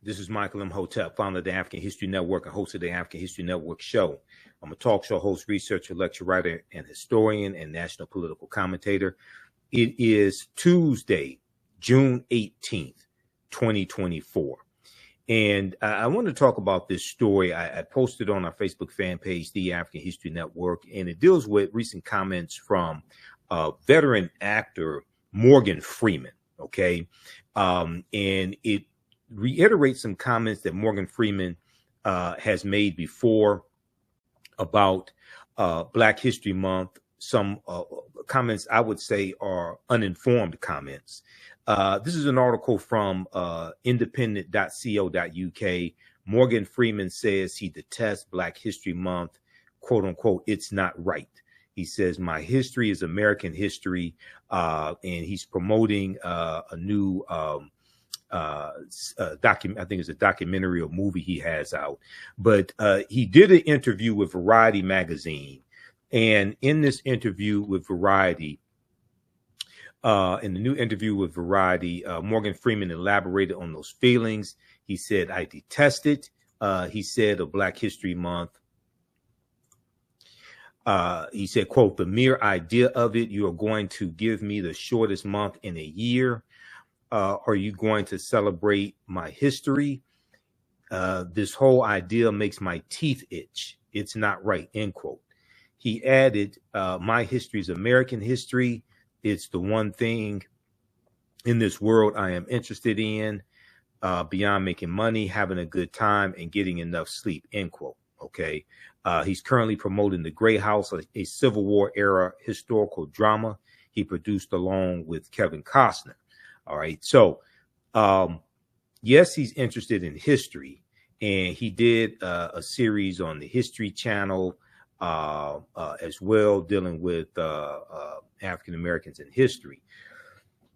This is Michael Imhotep, founder of the African History Network and host of the African History Network show. I'm a talk show host, researcher, lecturer, writer, and historian, and national political commentator. It is Tuesday, June 18th, 2024. And I want to talk about this story. I posted on our Facebook fan page, the African History Network, and it deals with recent comments from veteran actor Morgan Freeman. Okay. And it reiterates some comments that Morgan Freeman has made before about Black History Month. Some comments I would say are uninformed comments. This is an article from independent.co.uk. Morgan Freeman says he detests Black History Month, quote unquote, it's not right. He says, my history is American history, and he's promoting a new I think it's a documentary or movie he has out. But he did an interview with Variety magazine. And in this interview with Variety, in the new interview with Variety, Morgan Freeman elaborated on those feelings. He said, I detest it. He said of Black History Month, he said, quote, the mere idea of it, you are going to give me the shortest month in a year. Are you going to celebrate my history? This whole idea makes my teeth itch. It's not right, end quote. He added, my history is American history. It's the one thing in this world I am interested in, beyond making money, having a good time, and getting enough sleep, end quote. Okay. He's currently promoting The Gray House, a Civil War era historical drama he produced along with Kevin Costner. All right. So, yes, he's interested in history, and he did a series on the History Channel as well, dealing with African Americans in history.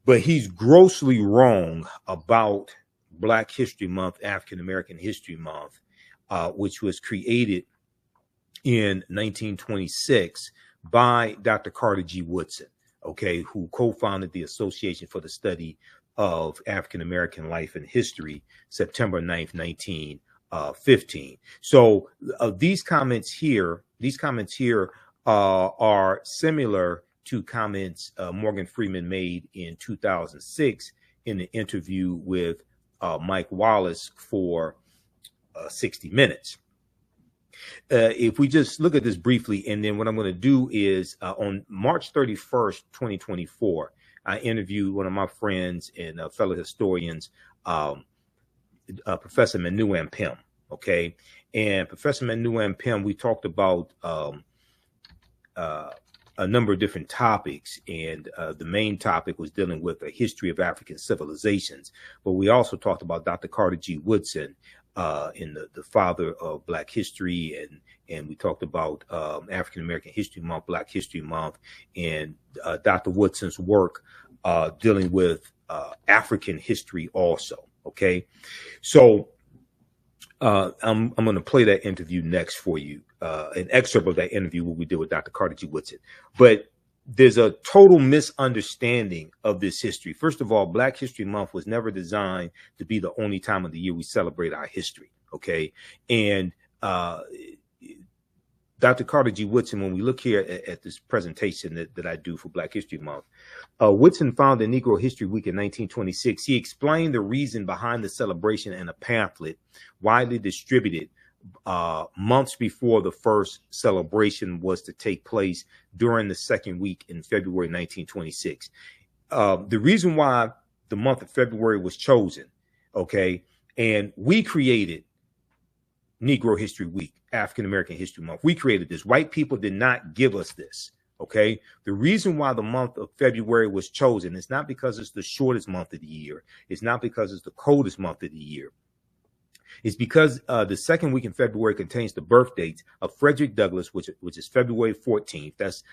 But he's grossly wrong about Black History Month, African American History Month, which was created in 1926 by Dr. Carter G. Woodson, okay, who co-founded the Association for the Study of African American Life and History, September 9th, 1915. So these comments here are similar to comments Morgan Freeman made in 2006 in an interview with Mike Wallace for 60 Minutes. If we just look at this briefly, and then what I'm going to do is on March 31st, 2024, I interviewed one of my friends and fellow historians, Professor Manu Ampim. Okay. And Professor Manu Ampim, we talked about a number of different topics. And the main topic was dealing with the history of African civilizations. But we also talked about Dr. Carter G. Woodson, in the father of Black history, and we talked about African American History Month, Black History Month, and Dr. Woodson's work dealing with African history also. Okay, so I'm going to play that interview next for you, an excerpt of that interview what we did with Dr. Carter G. Woodson. But there's a total misunderstanding of this history. First of all, Black History Month was never designed to be the only time of the year we celebrate our history. Okay. And Dr. Carter G. Woodson, when we look here at this presentation that I do for Black History Month, Woodson founded Negro History Week in 1926. He explained the reason behind the celebration in a pamphlet widely distributed months before the first celebration was to take place during the second week in February 1926. The reason why the month of February was chosen, okay, and we created Negro History Week, African American History Month. We created this. White people did not give us this, okay? The reason why the month of February was chosen is not because it's the shortest month of the year. It's not because it's the coldest month of the year. It's because the second week in February contains the birth dates of Frederick Douglass, which is February 14th. That's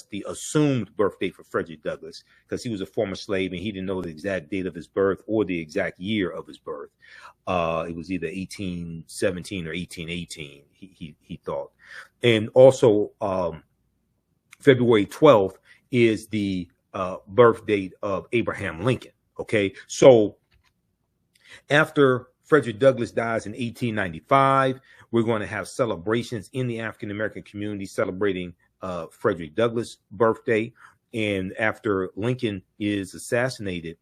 the assumed birth date for Frederick Douglass, because he was a former slave and he didn't know the exact date of his birth or the exact year of his birth. It was either 1817 or 1818, he thought. And also February 12th is the birth date of Abraham Lincoln. Okay, so After Frederick Douglass dies in 1895, we're going to have celebrations in the African American community celebrating Frederick Douglass' birthday. And after Lincoln is assassinated,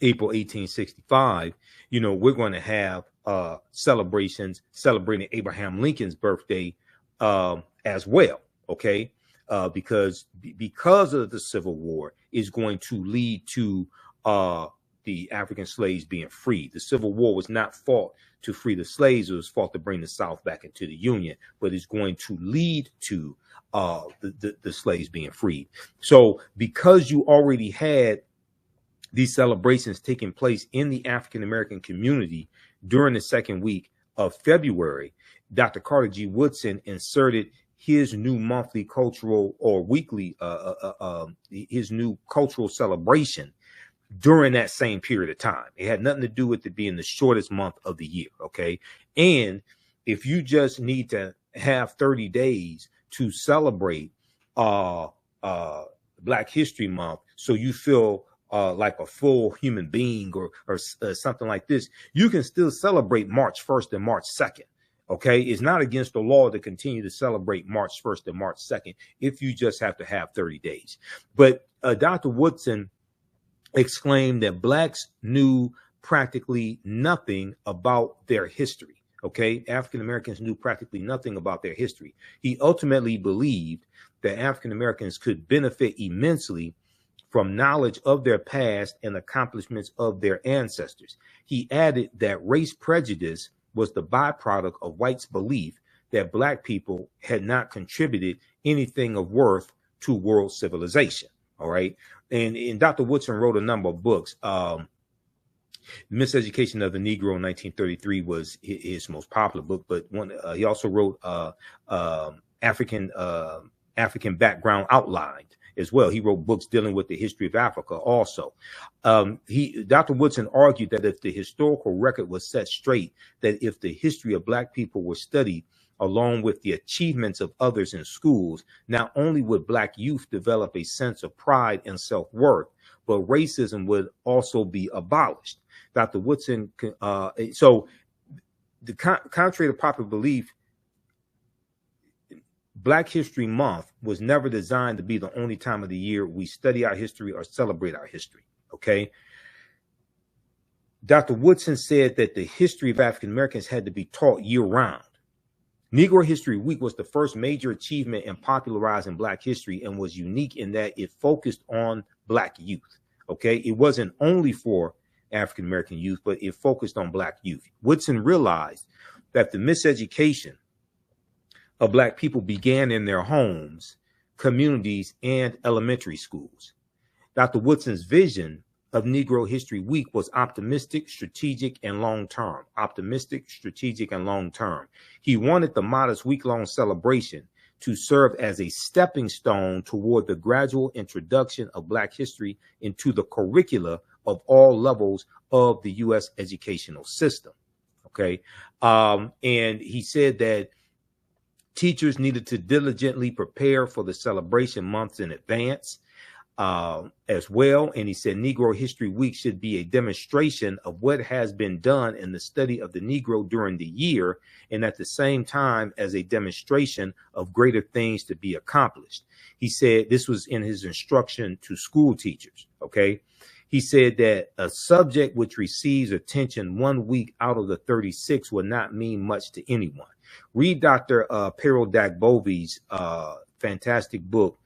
April 1865, we're going to have celebrations celebrating Abraham Lincoln's birthday as well. Okay. Because of the Civil War is going to lead to the African slaves being freed. The Civil War was not fought to free the slaves. It was fought to bring the South back into the Union, but it's going to lead to the slaves being freed. So because you already had these celebrations taking place in the African American community during the second week of February, Dr. Carter G. Woodson inserted his new monthly cultural or weekly, his new cultural celebration during that same period of time. It had nothing to do with it being the shortest month of the year. Okay. And if you just need to have 30 days to celebrate Black History Month, so you feel like a full human being or something like this, you can still celebrate March 1st and March 2nd. Okay, it's not against the law to continue to celebrate March 1st and March 2nd if you just have to have 30 days. But Dr. Woodson exclaimed that Blacks knew practically nothing about their history. Okay, African Americans knew practically nothing about their history. He ultimately believed that African Americans could benefit immensely from knowledge of their past and accomplishments of their ancestors. He added that race prejudice was the byproduct of whites' belief that Black people had not contributed anything of worth to world civilization. All right. And Dr. Woodson wrote a number of books. Miseducation of the Negro in 1933 was his most popular book, but he also wrote African Background Outlined as well. He wrote books dealing with the history of Africa also. Dr. Woodson argued that if the historical record was set straight, that if the history of Black people were studied along with the achievements of others in schools, not only would Black youth develop a sense of pride and self-worth, but racism would also be abolished. Dr. Woodson, so contrary to popular belief, Black History Month was never designed to be the only time of the year we study our history or celebrate our history. Okay. Dr. Woodson said that the history of African Americans had to be taught year round. Negro History Week was the first major achievement in popularizing Black history and was unique in that it focused on Black youth. Okay. It wasn't only for African American youth, but it focused on Black youth. Woodson realized that the miseducation of Black people began in their homes, communities, and elementary schools. Dr. Woodson's vision of Negro History Week was optimistic, strategic, and long-term. Optimistic, strategic, and long-term. He wanted the modest week-long celebration to serve as a stepping stone toward the gradual introduction of Black history into the curricula of all levels of the U.S. educational system. Okay. And he said that teachers needed to diligently prepare for the celebration months in advance as well. And he said Negro History Week should be a demonstration of what has been done in the study of the Negro during the year, and at the same time as a demonstration of greater things to be accomplished. He said this was in his instruction to school teachers. Okay. He said that a subject which receives attention 1 week out of the 36 will not mean much to anyone. Read Dr. Peril Dagbovi's fantastic book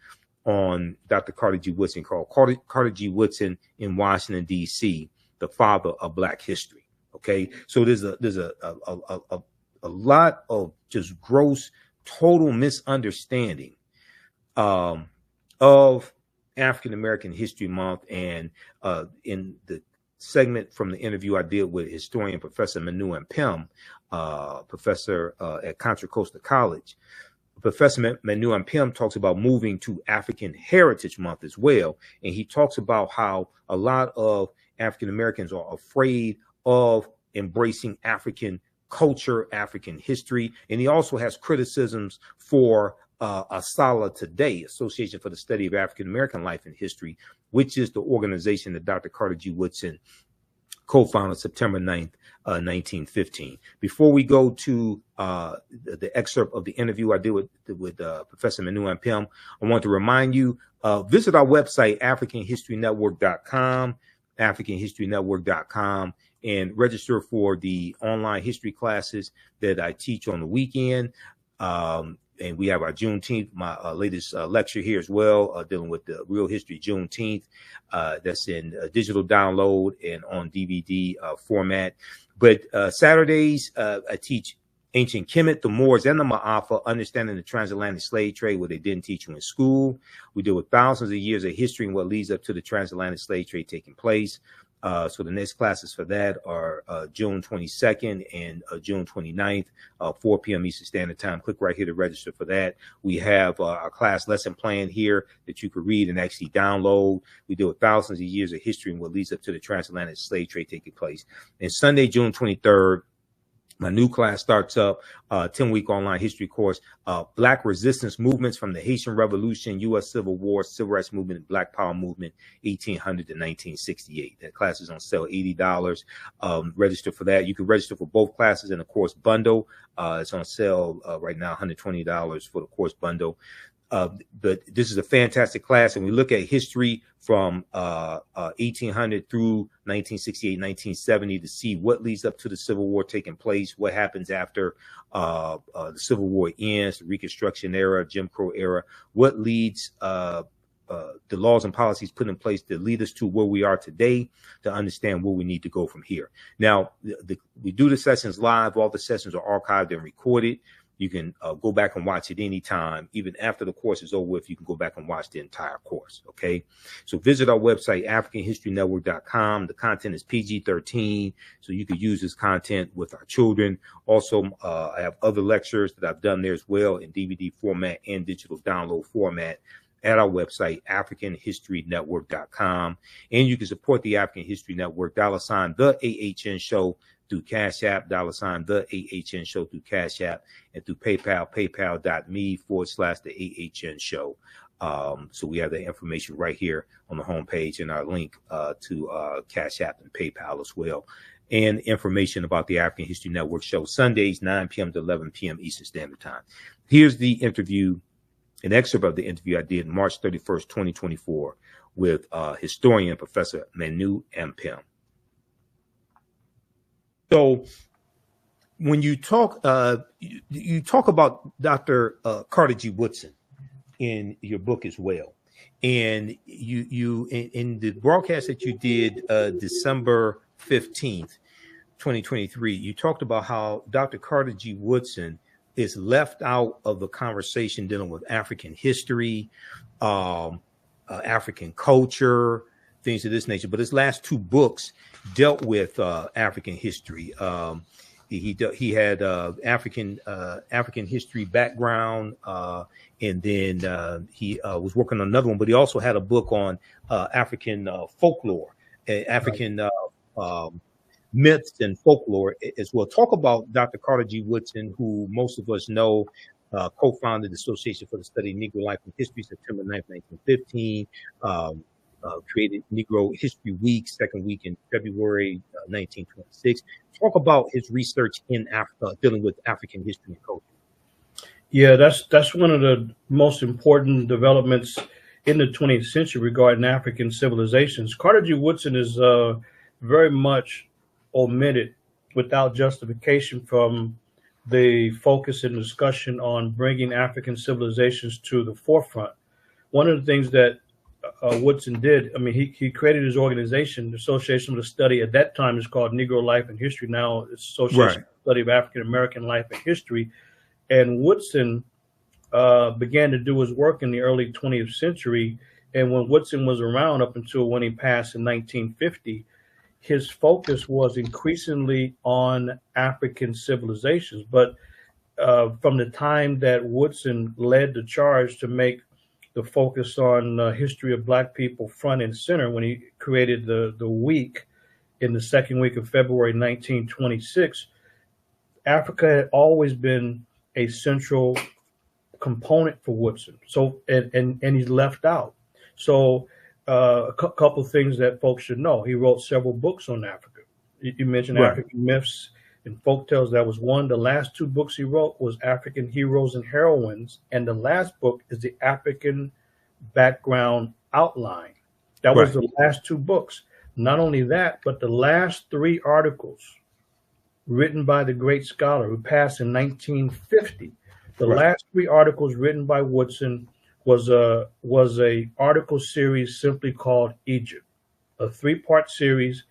on Dr. Carter G. Woodson called Carter G. Woodson in Washington, D.C., the father of Black history. Okay, so there's a lot of just gross, total misunderstanding of African American History Month. And in the segment from the interview I did with historian Professor Manu Ampim, professor at Contra Costa College, Professor Manu Ampim talks about moving to African Heritage Month as well. And he talks about how a lot of African Americans are afraid of embracing African culture, African history. And he also has criticisms for ASALH Today, Association for the Study of African American Life and History, which is the organization that Dr. Carter G. Woodson co-founded September 9th, 1915. Before we go to the excerpt of the interview I did with Professor Manu Ampim, I want to remind you, visit our website, AfricanHistoryNetwork.com, AfricanHistoryNetwork.com, and register for the online history classes that I teach on the weekend. And we have our Juneteenth, my latest lecture here as well, dealing with the real history Juneteenth. That's in digital download and on DVD format. But Saturdays, I teach ancient Kemet, the Moors, and the Ma'afa, understanding the transatlantic slave trade, what they didn't teach you in school. We deal with thousands of years of history and what leads up to the transatlantic slave trade taking place. So the next classes for that are June 22nd and June 29th, 4 p.m. Eastern Standard Time. Click right here to register for that. We have our class lesson plan here that you could read and actually download. We deal with thousands of years of history and what leads up to the transatlantic slave trade taking place. And Sunday, June 23rd, my new class starts up, 10-week online history course, Black resistance movements from the Haitian Revolution, U.S. Civil War, Civil Rights Movement, Black Power Movement, 1800 to 1968. That class is on sale, $80. Register for that. You can register for both classes in the course bundle. It's on sale right now, $120 for the course bundle. But this is a fantastic class, and we look at history from 1800 through 1968, 1970 to see what leads up to the Civil War taking place, what happens after the Civil War ends, the Reconstruction era, Jim Crow era, what leads the laws and policies put in place to lead us to where we are today, to understand where we need to go from here. Now, we do the sessions live. All the sessions are archived and recorded. You can go back and watch it anytime. Even after the course is over with, you can go back and watch the entire course, okay? So visit our website, AfricanHistoryNetwork.com. The content is PG-13, so you can use this content with our children. Also, I have other lectures that I've done there as well in DVD format and digital download format at our website, AfricanHistoryNetwork.com. And you can support the African History Network, $, the AHN Show, through Cash App, $, the AHN Show through Cash App, and through PayPal, paypal.me/the AHN Show. So we have the information right here on the homepage and our link to Cash App and PayPal as well. And information about the African History Network show, Sundays, 9 p.m. to 11 p.m. Eastern Standard Time. Here's the interview, an excerpt of the interview I did March 31st, 2024 with historian Professor Manu Ampim. So when you talk about Dr. Carter G. Woodson in your book as well, and you in the broadcast that you did December 15th, 2023, you talked about how Dr. Carter G. Woodson is left out of the conversation dealing with African history, African culture, things of this nature. But his last two books dealt with African history. He had African history background, and then he was working on another one. But he also had a book on African folklore, African myths and folklore as well. Talk about Dr. Carter G. Woodson, who most of us know, co-founded the Association for the Study of Negro Life and History, September 9th, 1915. Created Negro History Week, second week in February 1926. Talk about his research in Africa, dealing with African history and culture. Yeah, that's one of the most important developments in the 20th century regarding African civilizations. Carter G. Woodson is very much omitted without justification from the focus and discussion on bringing African civilizations to the forefront. One of the things that Woodson did, I mean, he created his organization, the Association for the Study. At that time, it's called Negro Life and History. Now it's Association for the Study of African American Life and History. And Woodson began to do his work in the early 20th century. And when Woodson was around up until when he passed in 1950, his focus was increasingly on African civilizations. But from the time that Woodson led the charge to make the focus on history of Black people front and center, when he created the week in the second week of February 1926, Africa had always been a central component for Woodson. So and he's left out. So a couple of things that folks should know: he wrote several books on Africa. You mentioned Right. African myths and folk tales. That was one. The last two books he wrote was African Heroes and Heroines, and the last book is the African Background Outline. That was Right. the last two books. Not only that, but the last three articles written by the great scholar who passed in 1950. The Right. last three articles written by Woodson was a article series simply called Egypt, a 3-part series,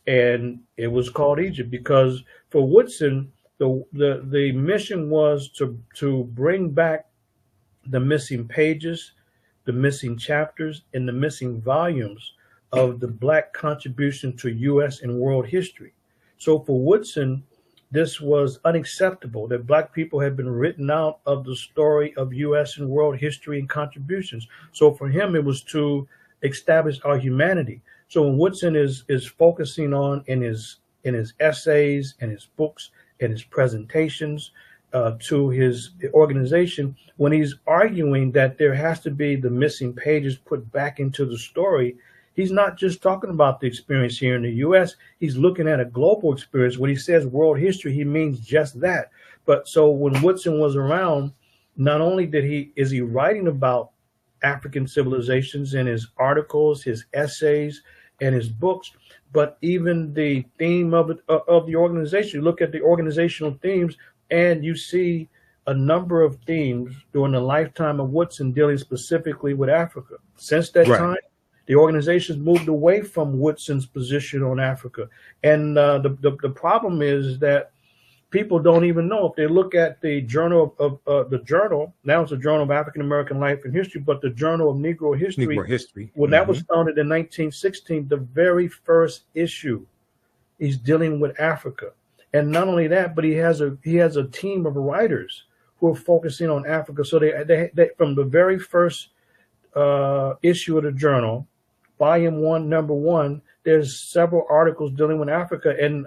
and it was called Egypt because for Woodson, the mission was to bring back the missing pages, the missing chapters, and the missing volumes of the Black contribution to U.S. and world history. So for Woodson, this was unacceptable that Black people had been written out of the story of U.S. and world history and contributions. So for him, it was to establish our humanity. So when Woodson is focusing on in his essays and his books and his presentations to his organization, when he's arguing that there has to be the missing pages put back into the story, he's not just talking about the experience here in the U.S. He's looking at a global experience. When he says world history, he means just that. But so when Woodson was around, not only is he writing about African civilizations in his articles, his essays, and his books, but even the theme of the organization. You look at the organizational themes, and you see a number of themes during the lifetime of Woodson dealing specifically with Africa. Since that Right. time, the organization's moved away from Woodson's position on Africa. And the problem is that people don't even know. If they look at the journal the journal, now it's a Journal of African American Life and History, but the Journal of Negro History, Negro history. when that was founded in 1916, the very first issue is dealing with Africa. And not only that, but he has a team of writers who are focusing on Africa. So they from the very first issue of the journal, volume 1, number 1, there's several articles dealing with Africa, and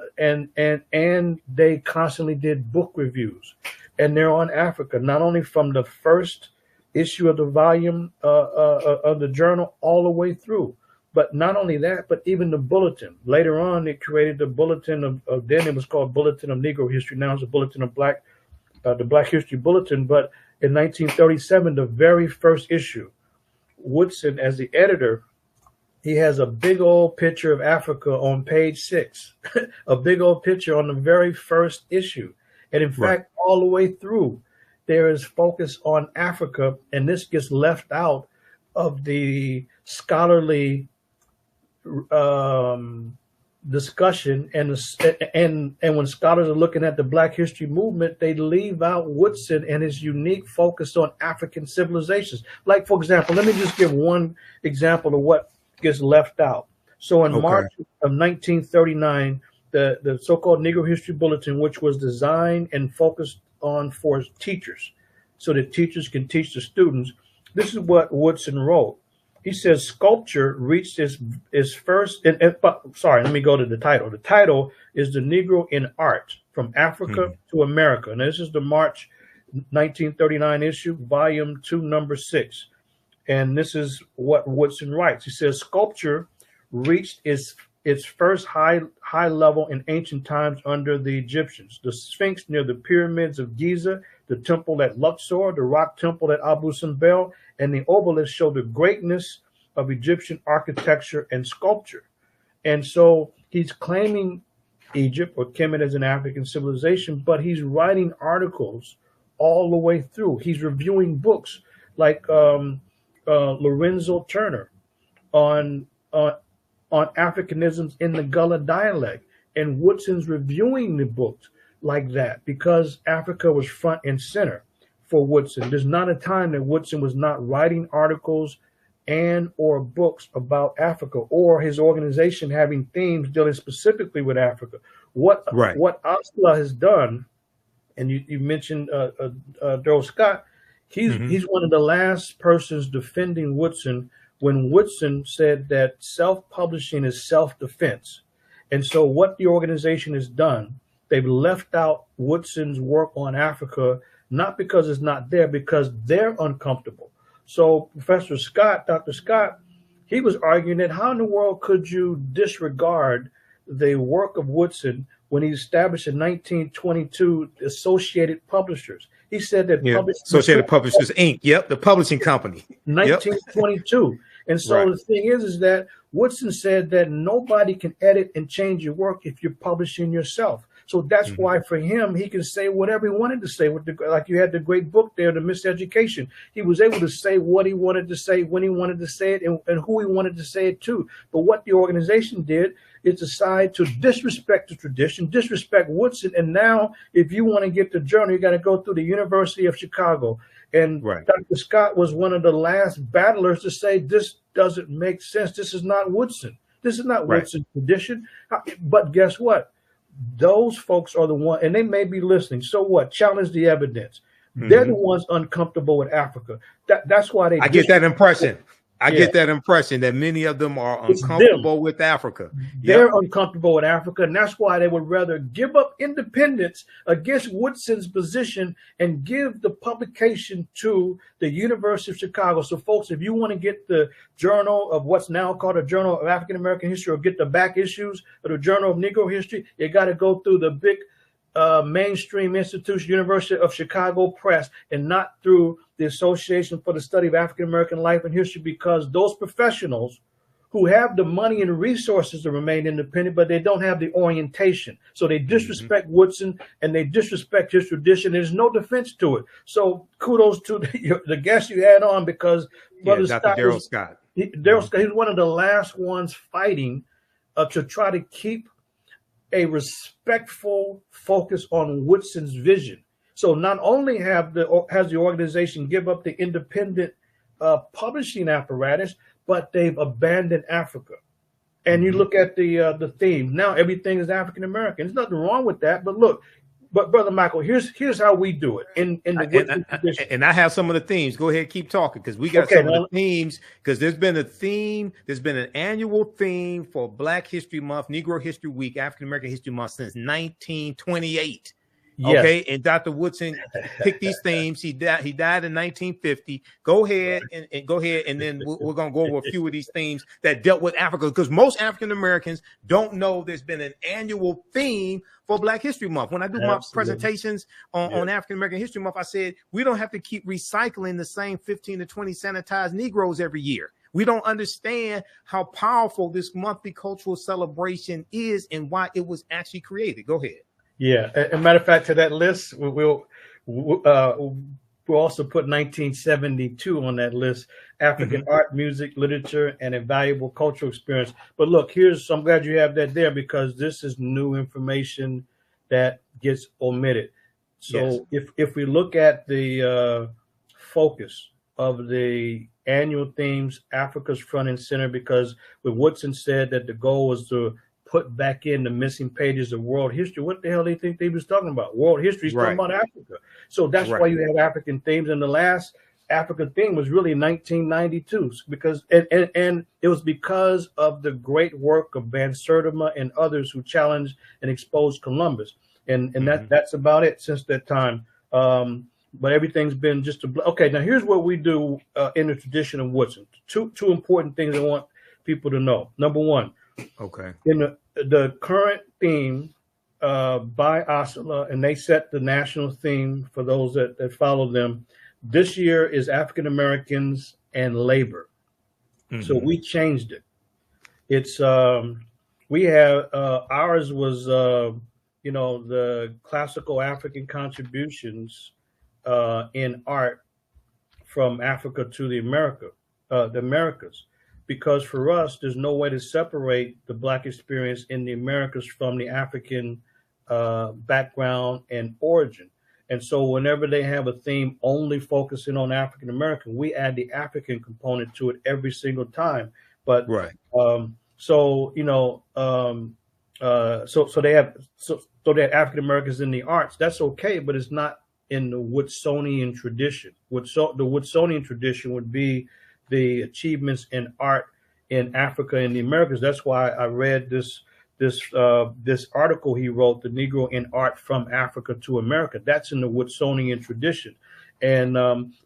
they constantly did book reviews, and they're on Africa, not only from the first issue of the volume of the journal all the way through. But not only that, but even the bulletin. Later on, they created the bulletin of then it was called Bulletin of Negro History. Now it's a Bulletin of the Black History Bulletin. But in 1937, the very first issue, Woodson, as the editor, he has a big old picture of Africa on page 6, a big old picture on the very first issue. And in fact, all the way through, there is focus on Africa, and this gets left out of the scholarly discussion. And when scholars are looking at the Black history movement, they leave out Woodson and his unique focus on African civilizations. Like, for example, let me just give one example of what gets left out. So in March of 1939, the so-called Negro History Bulletin, which was designed and focused on for teachers, so that teachers can teach the students, this is what Woodson wrote. He says, sculpture reached its first, sorry, let me go to the title. The title is The Negro in Art, From Africa to America. And this is the March 1939 issue, volume 2, number 6. And this is what Woodson writes. He says, sculpture reached its first high level in ancient times under the Egyptians. The Sphinx near the pyramids of Giza, the temple at Luxor, the rock temple at Abu Simbel, and the obelisk show the greatness of Egyptian architecture and sculpture. And so he's claiming Egypt or Kemet as an African civilization, but he's writing articles all the way through. He's reviewing books like Lorenzo Turner on Africanisms in the Gullah dialect, and Woodson's reviewing the books like that because Africa was front and center for Woodson. There's not a time that Woodson was not writing articles and or books about Africa, or his organization having themes dealing specifically with Africa. What Osla has done, and you mentioned Darrell Scott, he's one of the last persons defending Woodson when Woodson said that self-publishing is self-defense. And so what the organization has done, they've left out Woodson's work on Africa, not because it's not there, because they're uncomfortable. So Professor Scott, Dr. Scott, he was arguing that how in the world could you disregard the work of Woodson when he established in 1922 the Associated Publishers. He said that Associated Publishers Inc. Yep, the publishing company. 1922. And so the thing is that Woodson said that nobody can edit and change your work if you're publishing yourself. So that's why for him, he can say whatever he wanted to say. Like you had the great book there, The Miseducation. He was able to say what he wanted to say, when he wanted to say it, and who he wanted to say it to. But what the organization did is decide to disrespect the tradition, disrespect Woodson. And now if you want to get the journal, you got to go through the University of Chicago. And Dr. Scott was one of the last battlers to say, this doesn't make sense. This is not Woodson. This is not Woodson's tradition. But guess what? Those folks are the one, and they may be listening. So what? Challenge the evidence. They're the ones uncomfortable with Africa. That's why they. I get that impression. I get that impression that many of them are uncomfortable with Africa. They're uncomfortable with Africa, and that's why they would rather give up independence against Woodson's position and give the publication to the University of Chicago. So, folks, if you want to get the journal of what's now called a Journal of African American History, or get the back issues of the Journal of Negro History, you got to go through the big mainstream institution, University of Chicago Press, and not through the Association for the Study of African American Life and History, because those professionals who have the money and resources to remain independent, but they don't have the orientation. So they disrespect Woodson and they disrespect his tradition. There's no defense to it. So kudos to the guest you had on, because Brother Dr. Scott. Daryl Scott, he's one of the last ones fighting to try to keep a respectful focus on Woodson's vision. So not only has the organization give up the independent publishing apparatus, but they've abandoned Africa. And you look at the theme. Now everything is African American. There's nothing wrong with that. But look, Brother Michael, here's how we do it in the Woodson tradition. And I have some of the themes. Go ahead, keep talking, because we got some of the themes. Because there's been a theme. There's been an annual theme for Black History Month, Negro History Week, African American History Month since 1928. Yes. Okay, and Dr. Woodson picked these themes. He died in 1950. Go ahead and then we're going to go over a few of these themes that dealt with Africa, because most African Americans don't know there's been an annual theme for Black History Month. When I do my presentations on African American History Month, I said we don't have to keep recycling the same 15 to 20 sanitized Negroes every year. We don't understand how powerful this monthly cultural celebration is and why it was actually created. Go ahead. Yeah, as a matter of fact, to that list, we'll also put 1972 on that list: African art, music, literature, and a valuable cultural experience. But look, I'm glad you have that there, because this is new information that gets omitted. So if we look at the focus of the annual themes, Africa's front and center, because when Woodson said that the goal was to put back in the missing pages of world history, what the hell do you think they was talking about? World history is talking about Africa. So that's why you have African themes. And the last African theme was really 1992, because and it was because of the great work of Van Sertima and others who challenged and exposed Columbus. And that's about it since that time. But everything's been just okay. Now here's what we do in the tradition of Woodson. Two important things I want people to know. Number one, in the current theme by Osala, and they set the national theme for those that follow them. This year is African Americans and labor. So we changed it. It's we have ours was the classical African contributions in art from Africa to the Americas. Because for us, there's no way to separate the Black experience in the Americas from the African background and origin. And so whenever they have a theme only focusing on African American, we add the African component to it every single time. But so they have African Americans in the arts. That's okay, but it's not in the Woodsonian tradition. The Woodsonian tradition would be the achievements in art in Africa and the Americas. That's why I read this article he wrote, "The Negro in Art from Africa to America." That's in the Woodsonian tradition, and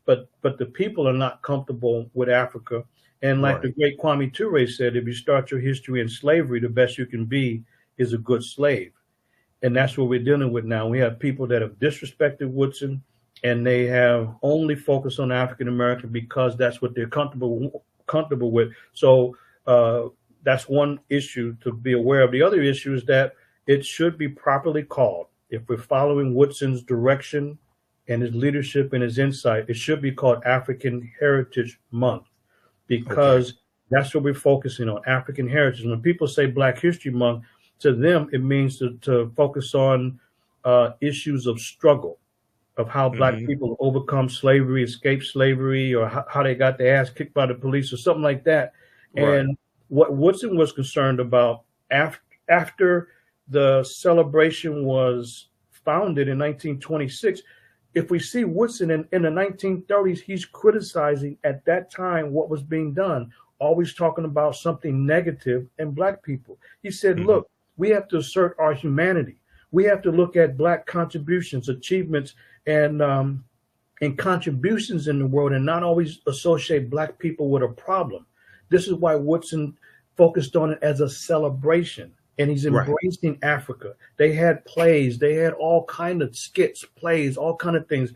but the people are not comfortable with Africa. And like the great Kwame Ture said, if you start your history in slavery, the best you can be is a good slave. And that's what we're dealing with now. We have people that have disrespected Woodson, and they have only focused on African American because that's what they're comfortable with. So that's one issue to be aware of. The other issue is that it should be properly called. If we're following Woodson's direction and his leadership and his insight, it should be called African Heritage Month, because that's what we're focusing on, African heritage. When people say Black History Month, to them, it means to focus on issues of struggle, of how Black people overcome slavery, escape slavery, or how they got their ass kicked by the police or something like that. Right. And what Woodson was concerned about after the celebration was founded in 1926, if we see Woodson in the 1930s, he's criticizing at that time what was being done, always talking about something negative in Black people. He said, look, we have to assert our humanity. We have to look at Black contributions, achievements, and contributions in the world, and not always associate Black people with a problem. This is why Woodson focused on it as a celebration. And he's embracing Africa. They had plays, they had all kind of skits, plays, all kind of things,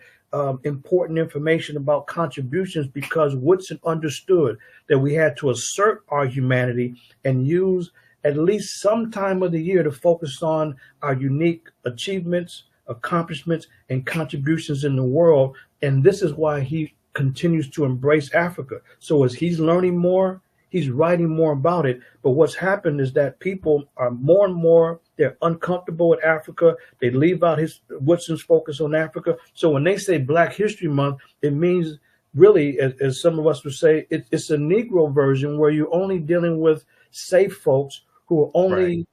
important information about contributions, because Woodson understood that we had to assert our humanity and use at least some time of the year to focus on our unique achievements, accomplishments, and contributions in the world. And this is why he continues to embrace Africa. So as he's learning more, he's writing more about it. But what's happened is that people are more and more, they're uncomfortable with Africa. They leave out Woodson's focus on Africa. So when they say Black History Month, it means really, as some of us would say, it's a Negro version where you're only dealing with safe folks who are only,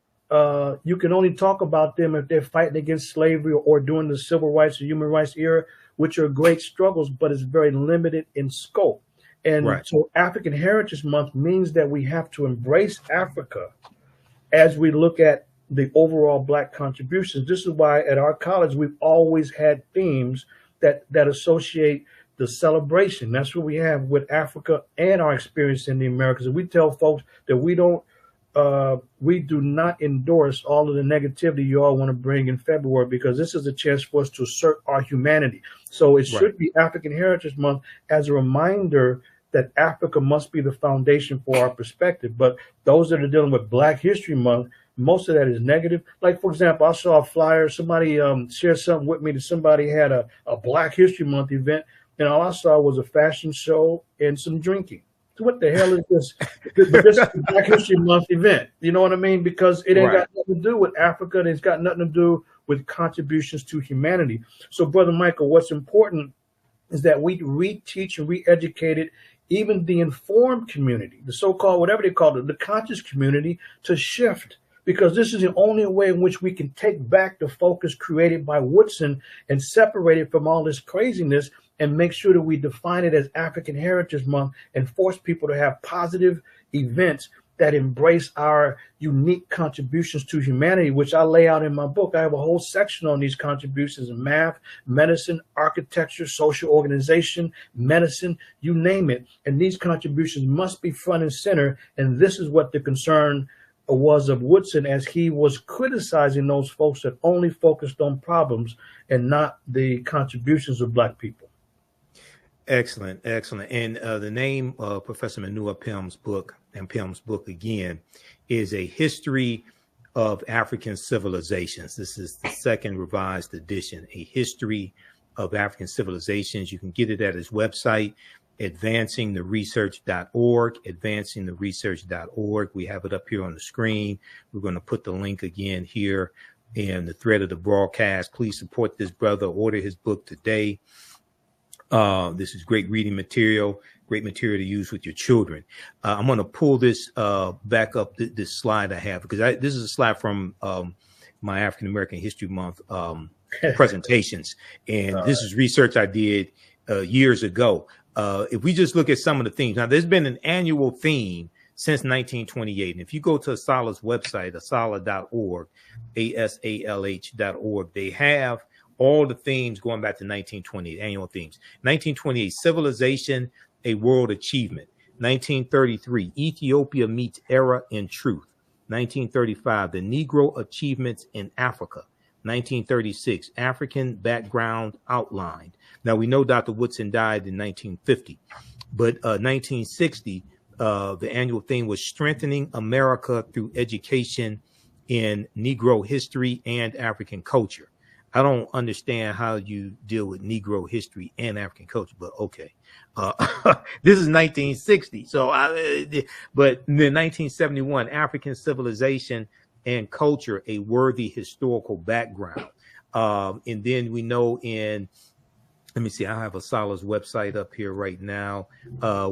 you can only talk about them if they're fighting against slavery or during the civil rights or human rights era, which are great struggles, but it's very limited in scope. And so African Heritage Month means that we have to embrace Africa as we look at the overall Black contributions. This is why at our college, we've always had themes that associate the celebration. That's what we have with Africa and our experience in the Americas. And we tell folks that we do not endorse all of the negativity you all want to bring in February, because this is a chance for us to assert our humanity. So it should be African Heritage Month as a reminder that Africa must be the foundation for our perspective. But those that are dealing with Black History Month, most of that is negative. Like, for example, I saw a flyer, somebody shared something with me that somebody had a Black History Month event, and all I saw was a fashion show and some drinking. So what the hell is this? This is a Black History Month event. You know what I mean? Because it ain't got nothing to do with Africa, and it's got nothing to do with contributions to humanity. So, Brother Michael, what's important is that we reteach and re-educate even the informed community, the so-called, whatever they call it, the conscious community, to shift, because this is the only way in which we can take back the focus created by Woodson and separate it from all this craziness and make sure that we define it as African Heritage Month and force people to have positive events that embrace our unique contributions to humanity, which I lay out in my book. I have a whole section on these contributions in math, medicine, architecture, social organization, medicine, you name it. And these contributions must be front and center. And this is what the concern was of Woodson, as he was criticizing those folks that only focused on problems and not the contributions of Black people. Excellent, excellent. And the name of Professor Manu Ampim's book again, is A History of African Civilizations. This is the second revised edition, A History of African Civilizations. You can get it at his website, advancingtheresearch.org, advancingtheresearch.org. We have it up here on the screen. We're going to put the link again here in the thread of the broadcast. Please support this brother. Order his book today. This is great reading material, great material to use with your children. I'm going to pull this back up, this slide I have, because this is a slide from my African American History Month presentations. And this is research I did years ago. If we just look at some of the themes, now there's been an annual theme since 1928. And if you go to Asala's website, asala.org, asalh.org, they have all the themes going back to 1928, annual themes. 1928, Civilization, a World Achievement. 1933, Ethiopia Meets Era in Truth. 1935, The Negro Achievements in Africa. 1936, African Background Outlined. Now, we know Dr. Woodson died in 1950, but 1960, the annual theme was Strengthening America Through Education in Negro History and African Culture. I don't understand how you deal with Negro history and African culture, but okay. This is 1960. But in 1971, African Civilization and Culture, A Worthy Historical Background. And then we know let me see, I have a Sala's website up here right now.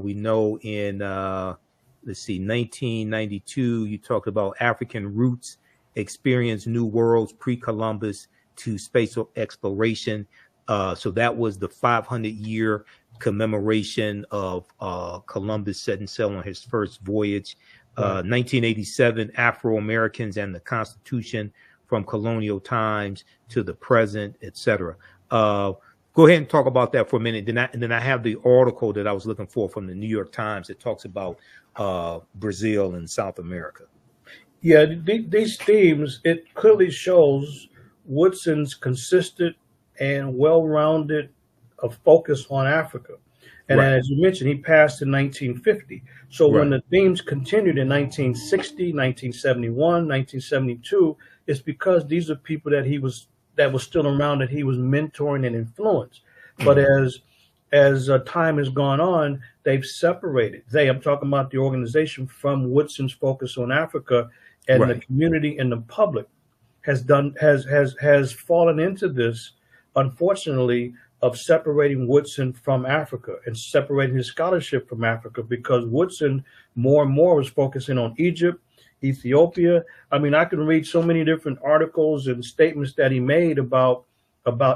We know in, let's see, 1992, you talked about African Roots, Experience New Worlds, Pre-Columbus to Spatial Exploration. So that was the 500-year commemoration of Columbus setting sail on his first voyage. 1987, Afro-Americans and the Constitution from colonial times to the present, etc. Go ahead and talk about that for a minute. Then I have the article that I was looking for from the New York Times that talks about Brazil and South America. Yeah, these themes, it clearly shows Woodson's consistent and well-rounded focus on Africa. And as you mentioned, he passed in 1950. So when the themes continued in 1960, 1971, 1972, it's because these are people that was still around that he was mentoring and influenced. But as time has gone on, they've separated. I'm talking about the organization from Woodson's focus on Africa, and the community and the public has fallen into this, unfortunately, of separating Woodson from Africa and separating his scholarship from Africa, because Woodson more and more was focusing on Egypt, Ethiopia. I mean, I can read so many different articles and statements that he made about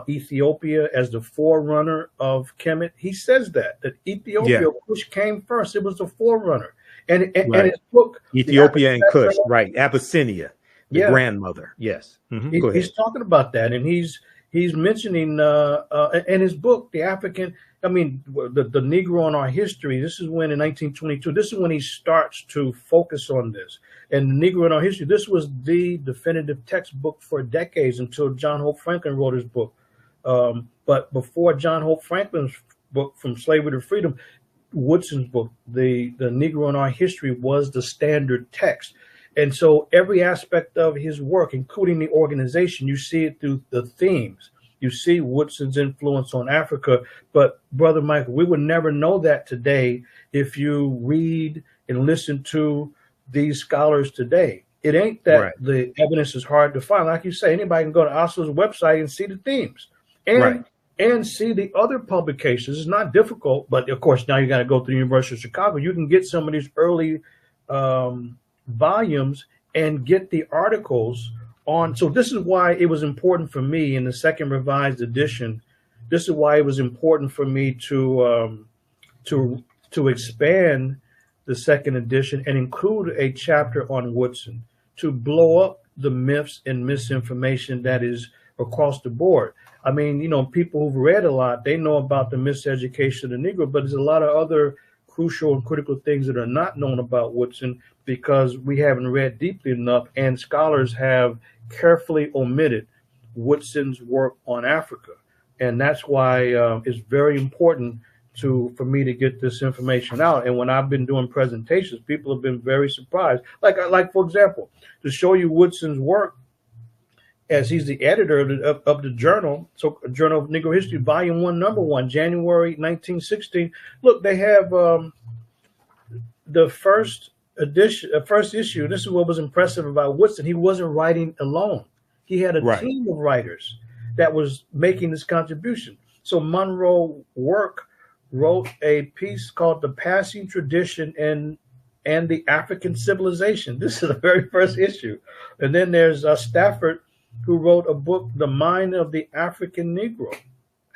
Ethiopia as the forerunner of Kemet. He says that Ethiopia, which came first, it was the forerunner. And his book, Ethiopia and Kush, Abyssinia, the grandmother. Yes. Mm-hmm. He's talking about that, and he's mentioning in his book, the Negro in Our History. This is when in 1922, this is when he starts to focus on this. And the Negro in Our History, this was the definitive textbook for decades until John Hope Franklin wrote his book. But before John Hope Franklin's book, From Slavery to Freedom, Woodson's book, the Negro in Our History, was the standard text. And so every aspect of his work, including the organization, you see it through the themes. You see Woodson's influence on Africa. But Brother Michael, we would never know that today if you read and listen to these scholars today. It ain't that the evidence is hard to find. Like you say, anybody can go to Oslo's website and see the themes and see the other publications. It's not difficult, but of course, now you got to go to the University of Chicago. You can get some of these early volumes and get the articles on. So this is why it was important for me in the second revised edition. This is why it was important for me to expand the second edition and include a chapter on Woodson to blow up the myths and misinformation that is across the board. I mean, people who've read a lot, they know about the miseducation of the Negro, but there's a lot of other crucial and critical things that are not known about Woodson because we haven't read deeply enough, and scholars have carefully omitted Woodson's work on Africa. And that's why it's very important for me to get this information out. And when I've been doing presentations, people have been very surprised. Like for example, to show you Woodson's work, as he's the editor of the journal, so Journal of Negro History, Volume 1, Number 1, January 1916. Look, they have the first issue. This is what was impressive about Woodson. He wasn't writing alone. He had a team of writers that was making this contribution. So Monroe wrote a piece called The Passing Tradition and the African Civilization. This is the very first issue. And then there's Stafford, who wrote a book, The Mind of the African Negro,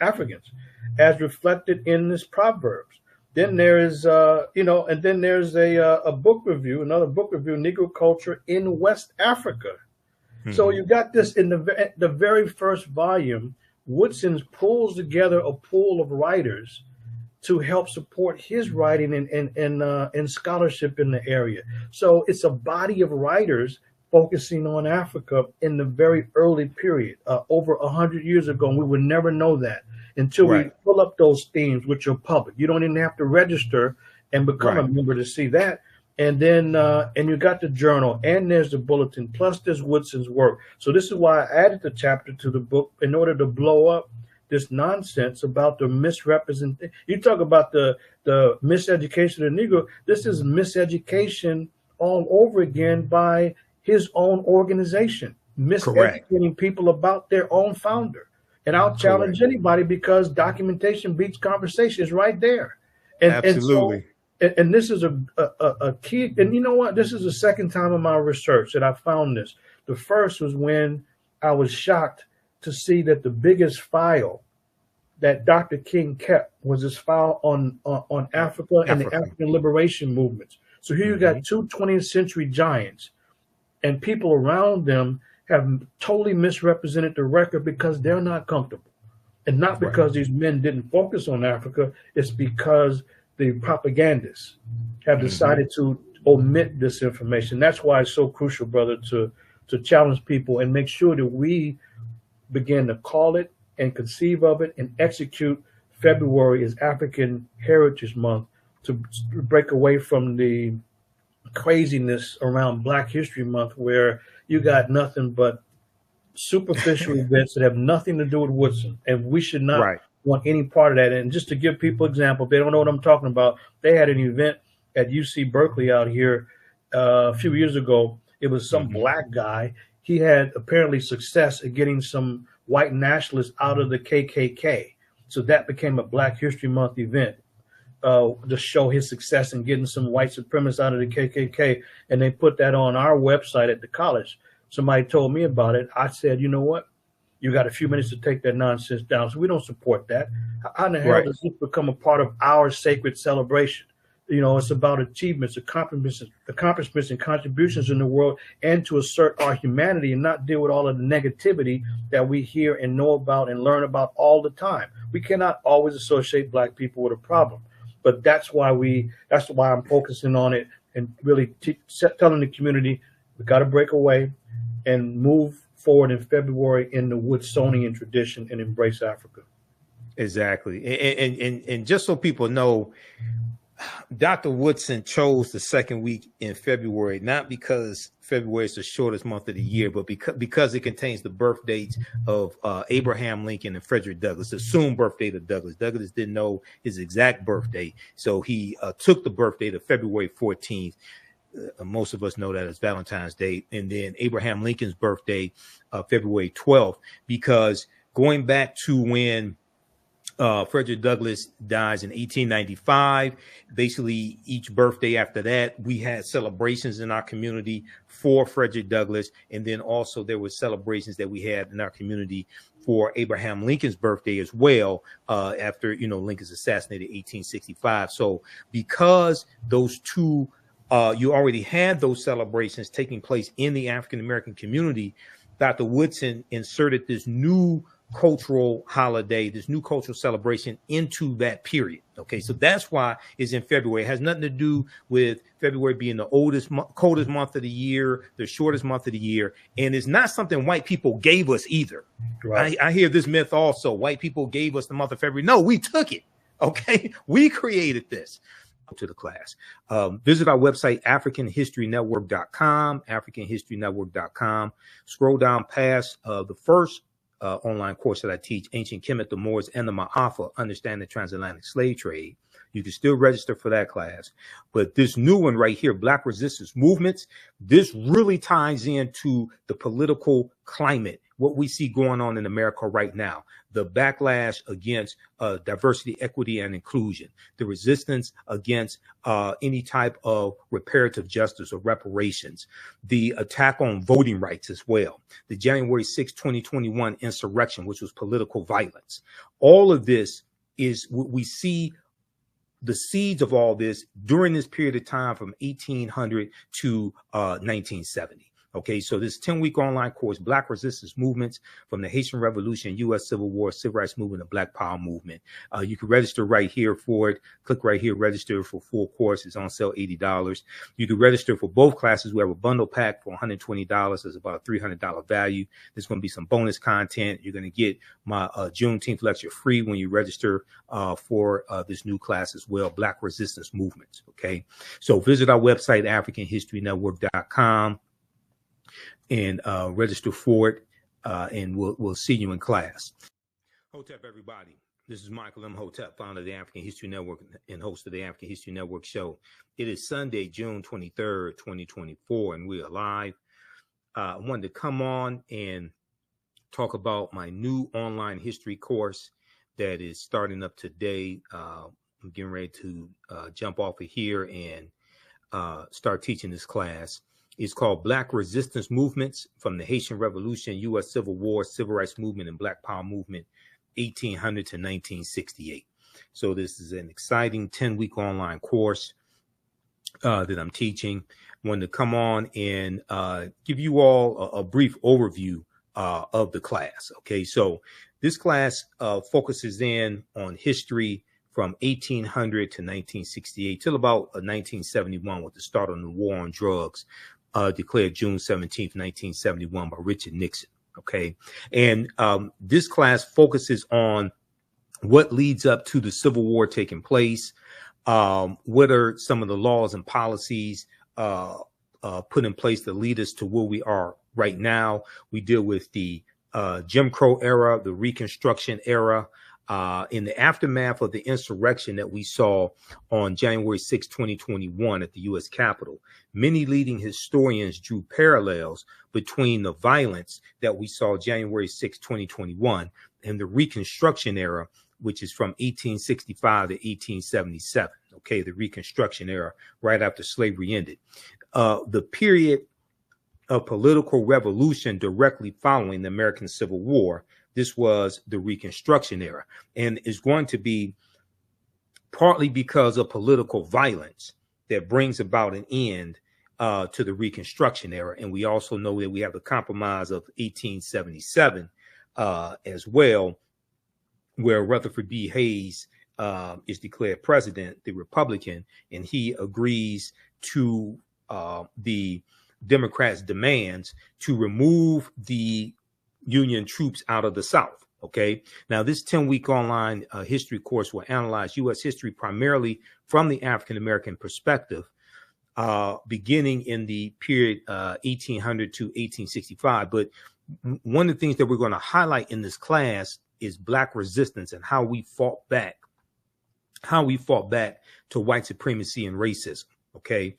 Africans, as reflected in this Proverbs. Then there is, and then there's a book review, another book review, Negro Culture in West Africa. Mm-hmm. So you got this in the very first volume. Woodson pulls together a pool of writers to help support his writing and scholarship in the area. So it's a body of writers focusing on Africa in the very early period, over 100 years ago. And we would never know that until we pull up those themes, which are public. You don't even have to register and become a member to see that. And then, and you got the journal, and there's the bulletin, plus there's Woodson's work. So this is why I added the chapter to the book, in order to blow up this nonsense about the misrepresentation. You talk about the miseducation of the Negro. This is miseducation all over again by his own organization, miseducating people about their own founder. And I'll challenge anybody, because documentation beats conversation is right there. And, absolutely. And this is a key. And you know what? This is the second time in my research that I found this. The first was when I was shocked to see that the biggest file that Dr. King kept was his file on Africa and the African liberation movements. So here you got two 20th century giants, and people around them have totally misrepresented the record because they're not comfortable. And not because these men didn't focus on Africa, it's because the propagandists have decided to omit this information. That's why it's so crucial, brother, to challenge people and make sure that we begin to call it and conceive of it and execute February as African Heritage Month, to break away from the craziness around Black History Month, where you got nothing but superficial events that have nothing to do with Woodson, and we should not want any part of that. And just to give people example, if they don't know what I'm talking about, they had an event at UC Berkeley out here a few years ago. It was some black guy. He had apparently success at getting some white nationalists out of the KKK. So that became a Black History Month event to show his success in getting some white supremacists out of the KKK. And they put that on our website at the college. Somebody told me about it. I said, you know what? You got a few minutes to take that nonsense down. So we don't support that. How in the hell does this become a part of our sacred celebration? You know, it's about achievements, accomplishments and contributions in the world, and to assert our humanity and not deal with all of the negativity that we hear and know about and learn about all the time. We cannot always associate Black people with a problem, but that's why I'm focusing on it and really telling the community we got to break away and move forward in February in the Woodsonian tradition and embrace Africa. Exactly. And just so people know, Dr. Woodson chose the second week in February, not because February is the shortest month of the year, but because it contains the birth dates of Abraham Lincoln and Frederick Douglass, the assumed birth date of Douglass. Douglass didn't know his exact birthday, so he took the birth date of February 14th. Most of us know that as Valentine's Day. And then Abraham Lincoln's birthday, February 12th, because going back to when Frederick Douglass dies in 1895. Basically, each birthday after that, we had celebrations in our community for Frederick Douglass. And then also there were celebrations that we had in our community for Abraham Lincoln's birthday as well, after, Lincoln's assassinated in 1865. So because those two, you already had those celebrations taking place in the African-American community, Dr. Woodson inserted this new cultural holiday, this new cultural celebration into that period. Okay, so that's why it's in February. It has nothing to do with February being the coldest month of the year, the shortest month of the year, and it's not something white people gave us either. Right. I hear this myth also. White people gave us the month of February. No, we took it. Okay, we created this. To the class. Visit our website, AfricanHistoryNetwork.com, AfricanHistoryNetwork.com. Scroll down past the first online course that I teach, Ancient Kemet, the Moors, and the Ma'afa, Understand the Transatlantic Slave Trade. You can still register for that class. But this new one right here, Black Resistance Movements, this really ties into the political climate, what we see going on in America right now, the backlash against diversity, equity, and inclusion, the resistance against any type of reparative justice or reparations, the attack on voting rights as well, the January 6, 2021 insurrection, which was political violence. All of this is what we see. The seeds of all this during this period of time from 1800 to 1970. Okay, so this 10-week online course, Black Resistance Movements from the Haitian Revolution, U.S. Civil War, Civil Rights Movement, and Black Power Movement. You can register right here for it. Click right here, register for full course. It's on sale, $80. You can register for both classes. We have a bundle pack for $120. It's about a $300 value. There's going to be some bonus content. You're going to get my Juneteenth lecture free when you register for this new class as well, Black Resistance Movements. Okay, so visit our website, AfricanHistoryNetwork.com. and register for it, and we'll see you in class. Hotep, everybody. This is Michael Imhotep, founder of the African History Network and host of the African History Network show. It is Sunday, June 23rd, 2024, and we are live. I wanted to come on and talk about my new online history course that is starting up today. I'm getting ready to jump off of here and start teaching this class. It's called Black Resistance Movements from the Haitian Revolution, U.S. Civil War, Civil Rights Movement, and Black Power Movement, 1800 to 1968. So this is an exciting 10-week online course that I'm teaching. I wanted to come on and give you all a brief overview of the class. Okay, so this class focuses in on history from 1800 to 1968 till about 1971 with the start of the war on drugs. Declared June 17th, 1971 by Richard Nixon. Okay. And this class focuses on what leads up to the Civil War taking place. What are some of the laws and policies put in place that lead us to where we are right now? We deal with the Jim Crow era, the Reconstruction era, in the aftermath of the insurrection that we saw on January 6, 2021 at the U.S. Capitol. Many leading historians drew parallels between the violence that we saw January 6, 2021 and the Reconstruction era, which is from 1865 to 1877. Okay, the Reconstruction era, right after slavery ended. The period of political revolution directly following the American Civil War. This was the Reconstruction era, and is going to be partly because of political violence that brings about an end to the Reconstruction era. And we also know that we have the Compromise of 1877 as well, where Rutherford B. Hayes is declared president, the Republican, and he agrees to the Democrats' demands to remove the Union troops out of the South. Okay. Now, this 10-week online history course will analyze U.S. history primarily from the African-American perspective, beginning in the period 1800 to 1865. But one of the things that we're going to highlight in this class is Black resistance and how we fought back to white supremacy and racism. Okay.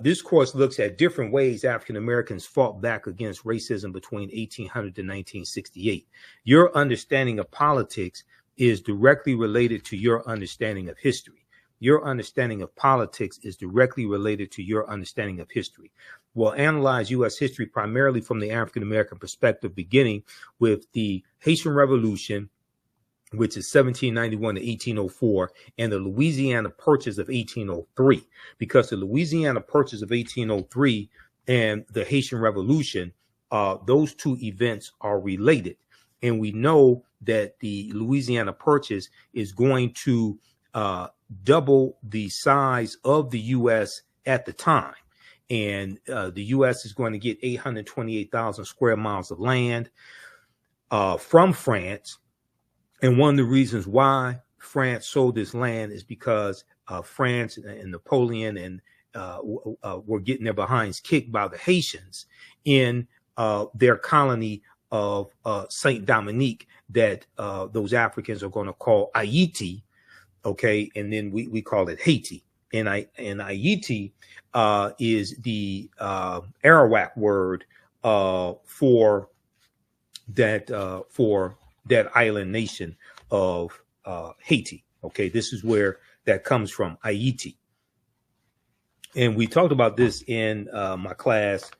This course looks at different ways African Americans fought back against racism between 1800 to 1968. Your understanding of politics is directly related to your understanding of history. Your understanding of politics is directly related to your understanding of history. We'll analyze U.S. history primarily from the African American perspective, beginning with the Haitian Revolution, which is 1791 to 1804, and the Louisiana Purchase of 1803, because the Louisiana Purchase of 1803 and the Haitian Revolution, those two events are related. And we know that the Louisiana Purchase is going to double the size of the U.S. at the time. And the U.S. is going to get 828,000 square miles of land from France. And one of the reasons why France sold this land is because France and Napoleon and were getting their behinds kicked by the Haitians in their colony of Saint Dominique that those Africans are going to call Haiti. Okay, and then we call it Haiti. And Haiti is the Arawak word for that island nation of Haiti. Okay, this is where that comes from, Haiti. And we talked about this in my class,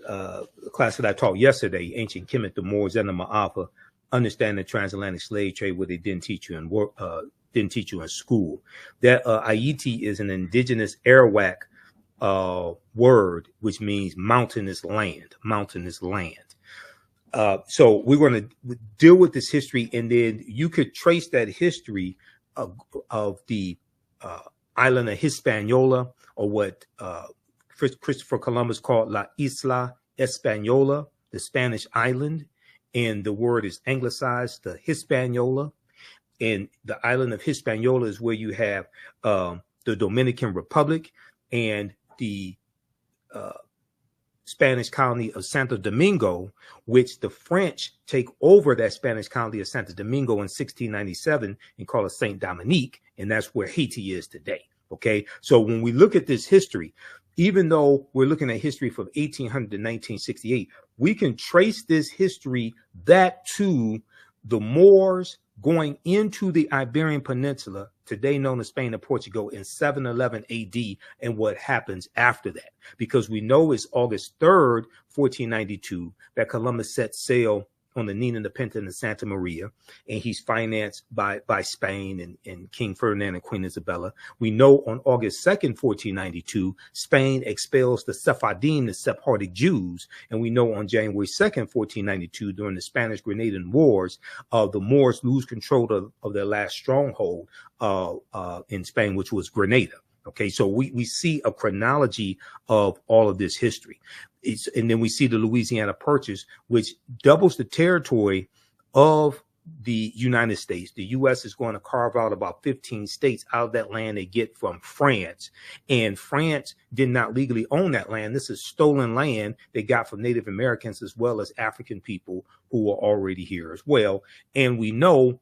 the class that I taught yesterday, Ancient Kemet, the Moors, and the Ma'afa, Understanding the Transatlantic Slave Trade, what they didn't teach you in work, didn't teach you in school. That Haiti is an indigenous Arawak word, which means mountainous land, mountainous land. So we're going to deal with this history, and then you could trace that history of the island of Hispaniola, or what Christopher Columbus called La Isla Española, the Spanish island, and the word is anglicized to Hispaniola. And the island of Hispaniola is where you have the Dominican Republic and the Spanish colony of Santo Domingo, which the French take over that Spanish colony of Santo Domingo in 1697 and call it Saint Dominique, and that's where Haiti is today. Okay, so when we look at this history, even though we're looking at history from 1800 to 1968, we can trace this history back to the Moors going into the Iberian Peninsula, today known as Spain and Portugal, in 711 AD, and what happens after that. Because we know it's August 3rd, 1492, that Columbus set sail on the Nina, the Pinta, and the Santa Maria, and he's financed by Spain and King Ferdinand and Queen Isabella. We know on August 2nd, 1492, Spain expels the Sephardim, the Sephardic Jews, and we know on January 2nd, 1492, during the Spanish-Grenadian Wars, the Moors lose control of their last stronghold in Spain, which was Grenada. Okay, so we see a chronology of all of this history. And then we see the Louisiana Purchase, which doubles the territory of the United States. The U.S. is going to carve out about 15 states out of that land they get from France. And France did not legally own that land. This is stolen land they got from Native Americans as well as African people who were already here as well. And we know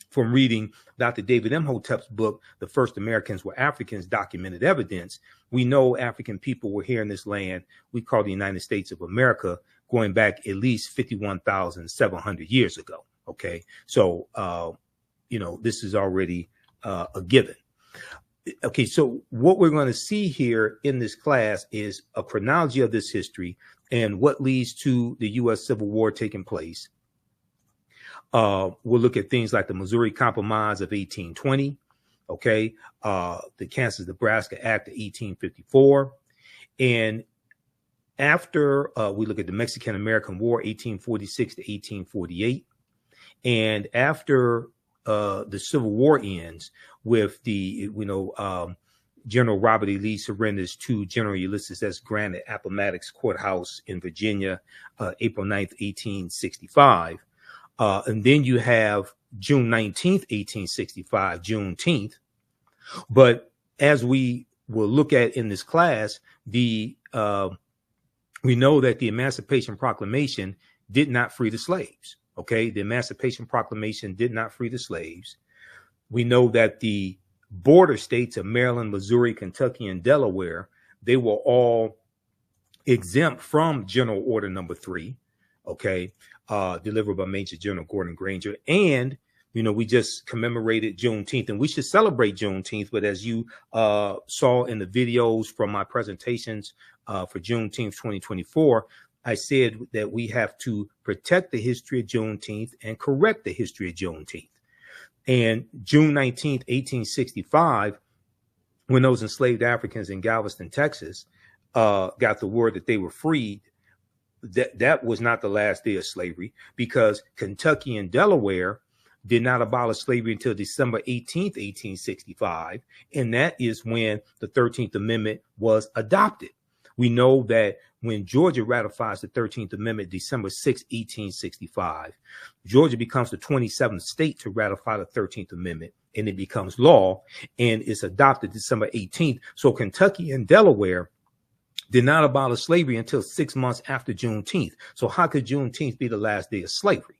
from reading Dr. David Imhotep's book, The First Americans Were Africans, Documented Evidence, we know African people were here in this land we call the United States of America, going back at least 51,700 years ago. Okay, so, this is already a given. Okay, so what we're going to see here in this class is a chronology of this history and what leads to the U.S. Civil War taking place. We'll look at things like the Missouri Compromise of 1820, okay, the Kansas-Nebraska Act of 1854. And after we look at the Mexican-American War, 1846 to 1848. And after the Civil War ends with the, General Robert E. Lee surrenders to General Ulysses S. Grant at Appomattox Courthouse in Virginia, April 9th, 1865. And then you have June 19th, 1865, Juneteenth. But as we will look at in this class, we know that the Emancipation Proclamation did not free the slaves. Okay, the Emancipation Proclamation did not free the slaves. We know that the border states of Maryland, Missouri, Kentucky, and Delaware, they were all exempt from General Order Number 3. Okay, delivered by Major General Gordon Granger. And, we just commemorated Juneteenth, and we should celebrate Juneteenth. But as you saw in the videos from my presentations for Juneteenth 2024, I said that we have to protect the history of Juneteenth and correct the history of Juneteenth. And June 19th, 1865, when those enslaved Africans in Galveston, Texas, got the word that they were freed, that was not the last day of slavery, because Kentucky and Delaware did not abolish slavery until December 18th, 1865. And that is when the 13th Amendment was adopted. We know that when Georgia ratifies the 13th Amendment, December 6, 1865, Georgia becomes the 27th state to ratify the 13th Amendment, and it becomes law, and it's adopted December 18th. So Kentucky and Delaware did not abolish slavery until 6 months after Juneteenth. So how could Juneteenth be the last day of slavery?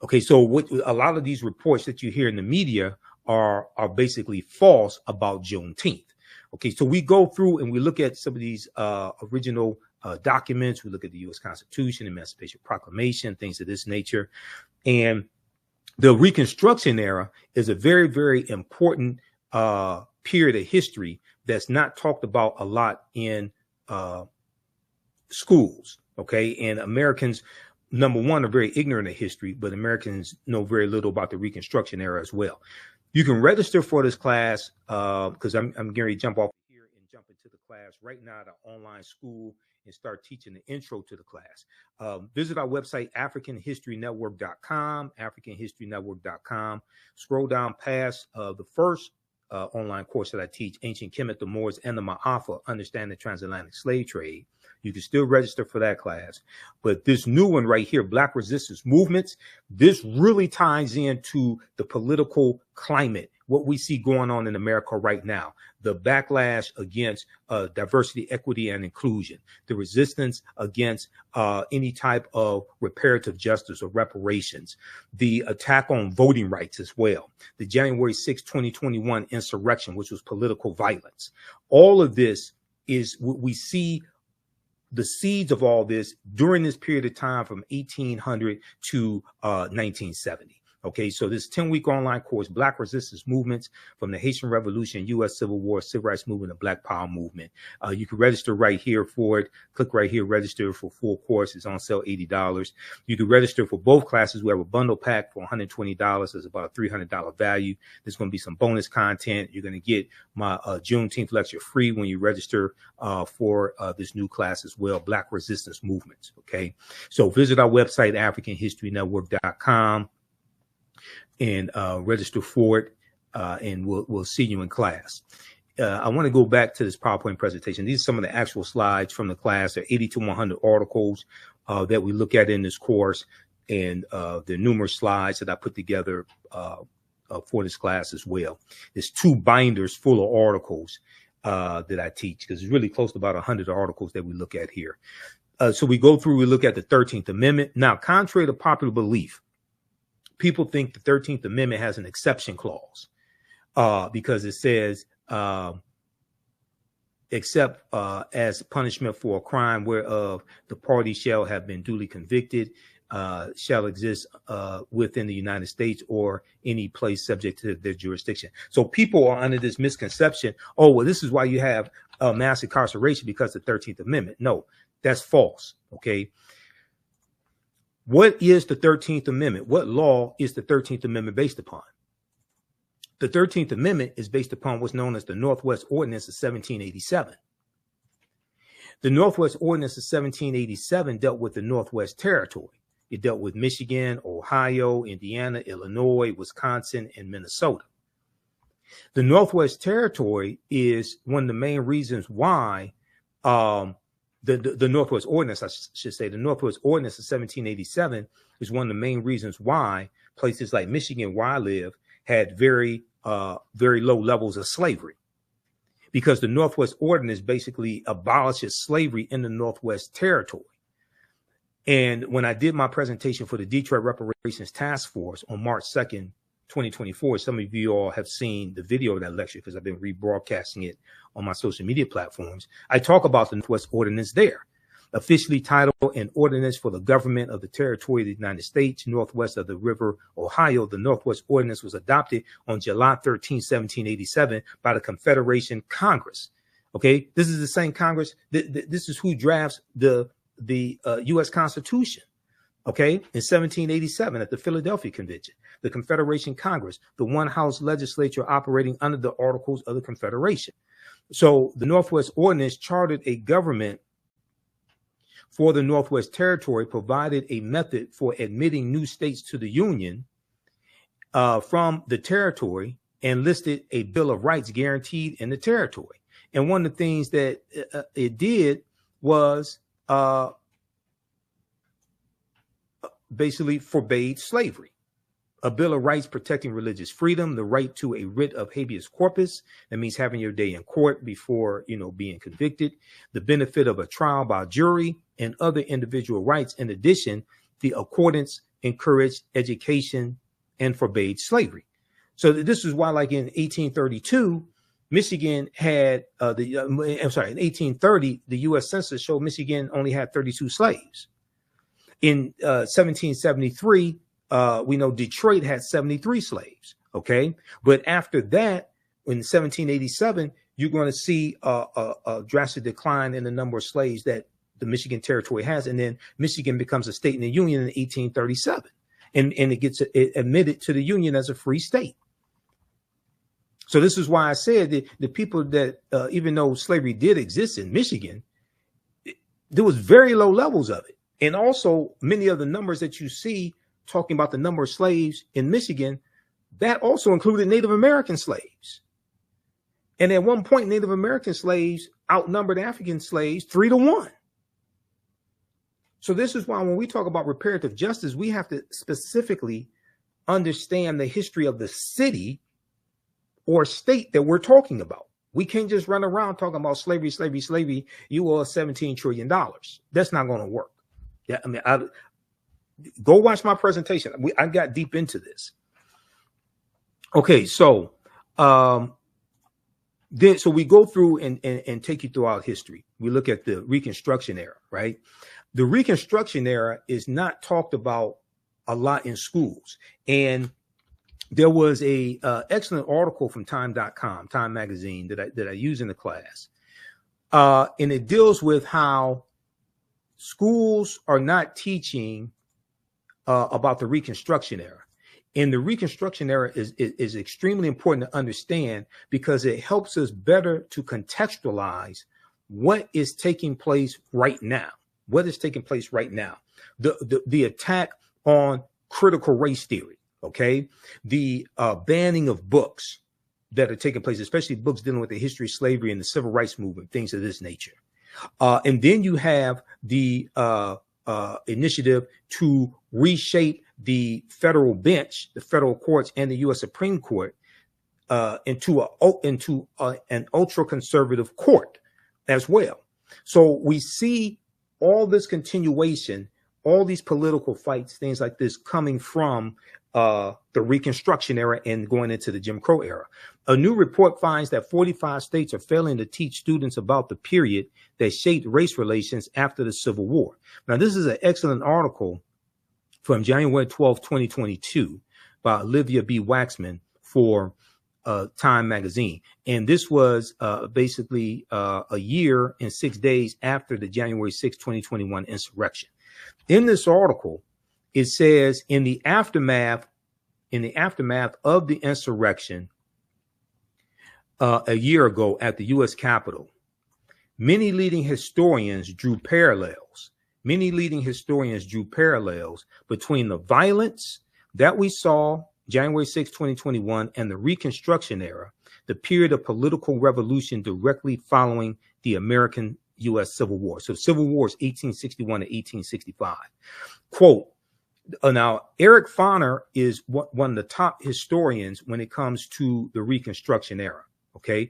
Okay, so a lot of these reports that you hear in the media are basically false about Juneteenth. Okay, so we go through and we look at some of these original documents. We look at the U.S. Constitution, Emancipation Proclamation, things of this nature. And the Reconstruction era is a very, very important period of history that's not talked about a lot in schools. Okay, and Americans, number one, are very ignorant of history, but Americans know very little about the Reconstruction era as well. You can register for this class because I'm going to jump off here and jump into the class. class right now at our online school and start teaching the intro to the class. Visit our website, AfricanHistoryNetwork.com, AfricanHistoryNetwork.com. Scroll down past the first online course that I teach, Ancient Kemet, the Moors, and the Ma'afa, Understand the Transatlantic Slave Trade. You can still register for that class. But this new one right here, Black Resistance Movements, this really ties into the political climate, what we see going on in America right now, the backlash against diversity, equity, and inclusion, the resistance against any type of reparative justice or reparations, the attack on voting rights as well, the January 6, 2021 insurrection, which was political violence. All of this is what we see. The seeds of all this during this period of time from 1800 to 1970. Okay, so this 10-week online course, Black Resistance Movements from the Haitian Revolution, U.S. Civil War, Civil Rights Movement, and Black Power Movement. You can register right here for it. Click right here, register for full course. It's on sale, $80. You can register for both classes. We have a bundle pack for $120. It's about a $300 value. There's going to be some bonus content. You're going to get my Juneteenth lecture free when you register for this new class as well, Black Resistance Movements. Okay, so visit our website, AfricanHistoryNetwork.com. and register for it, and we'll see you in class. I want to go back to this PowerPoint presentation. These are some of the actual slides from the class. There are 80 to 100 articles that we look at in this course, and there are numerous slides that I put together for this class as well. There's 2 binders full of articles that I teach, because it's really close to about 100 articles that we look at here. So we go through, we look at the 13th Amendment. Now, contrary to popular belief, people think the 13th Amendment has an exception clause because it says, except as punishment for a crime whereof the party shall have been duly convicted, shall exist within the United States or any place subject to their jurisdiction. So people are under this misconception, oh, well, this is why you have mass incarceration, because of the 13th Amendment. No, that's false, okay? What is the 13th Amendment? What law is the 13th Amendment based upon? The 13th Amendment is based upon what's known as the Northwest Ordinance of 1787. The Northwest Ordinance of 1787 dealt with the Northwest Territory. It dealt with Michigan, Ohio, Indiana, Illinois, Wisconsin, and Minnesota. The Northwest Territory is one of the main reasons why the Northwest Ordinance, I should say, the Northwest Ordinance of 1787 is one of the main reasons why places like Michigan, where I live, had very low levels of slavery, because the Northwest Ordinance basically abolishes slavery in the Northwest Territory. And when I did my presentation for the Detroit Reparations Task Force on March 2nd, 2024, some of you all have seen the video of that lecture because I've been rebroadcasting it on my social media platforms. I talk about the Northwest Ordinance there, officially titled An Ordinance for the Government of the Territory of the United States, Northwest of the River Ohio. The Northwest Ordinance was adopted on July 13, 1787 by the Confederation Congress. Okay, this is the same Congress. This is who drafts the U.S. Constitution. Okay, in 1787 at the Philadelphia Convention, the Confederation Congress, the one house legislature operating under the Articles of the Confederation. So the Northwest Ordinance chartered a government for the Northwest Territory, provided a method for admitting new states to the Union from the territory, and listed a Bill of Rights guaranteed in the territory. And one of the things that it did was basically forbade slavery. A Bill of Rights protecting religious freedom, the right to a writ of habeas corpus, that means having your day in court before, being convicted, the benefit of a trial by jury, and other individual rights. In addition, the accordance encouraged education and forbade slavery. So this is why, like in 1832, Michigan had in 1830, the U.S. Census showed Michigan only had 32 slaves. In 1773, we know Detroit had 73 slaves. Okay, but after that, in 1787, you're going to see a drastic decline in the number of slaves that the Michigan Territory has, and then Michigan becomes a state in the Union in 1837, and it gets admitted to the Union as a free state. So this is why I said that the people that, even though slavery did exist in Michigan, there was very low levels of it. And also many of the numbers that you see talking about the number of slaves in Michigan, that also included Native American slaves. And at one point, Native American slaves outnumbered African slaves 3-1. So this is why when we talk about reparative justice, we have to specifically understand the history of the city or state that we're talking about. We can't just run around talking about slavery, slavery, slavery. You owe us $17 trillion. That's not going to work. Yeah, I mean, go watch my presentation. I got deep into this. Okay, so so we go through and take you throughout history. We look at the Reconstruction era, right? The Reconstruction era is not talked about a lot in schools. And there was a excellent article from time.com, Time magazine, that I use in the class. And it deals with how schools are not teaching about the Reconstruction era. And the Reconstruction era is extremely important to understand because it helps us better to contextualize what is taking place right now. What is taking place right now? The attack on critical race theory, okay? The banning of books that are taking place, especially books dealing with the history of slavery and the civil rights movement, things of this nature. And then you have the initiative to reshape the federal bench, the federal courts, and the U.S. Supreme Court into an ultra-conservative court as well. So we see all this continuation, all these political fights, things like this coming from the Reconstruction era and going into the Jim Crow era. A new report finds that 45 states are failing to teach students about the period that shaped race relations after the Civil War. Now, this is an excellent article from January 12, 2022 by Olivia B. Waxman for Time magazine. And this was basically a year and 6 days after the January 6, 2021 insurrection. In this article, it says in the aftermath of the insurrection a year ago at the U.S. Capitol, many leading historians drew parallels between the violence that we saw January 6, 2021 and the Reconstruction era, the period of political revolution directly following the American U.S. Civil War. So Civil War is 1861 to 1865. Quote, now, Eric Foner is one of the top historians when it comes to the Reconstruction era. Okay.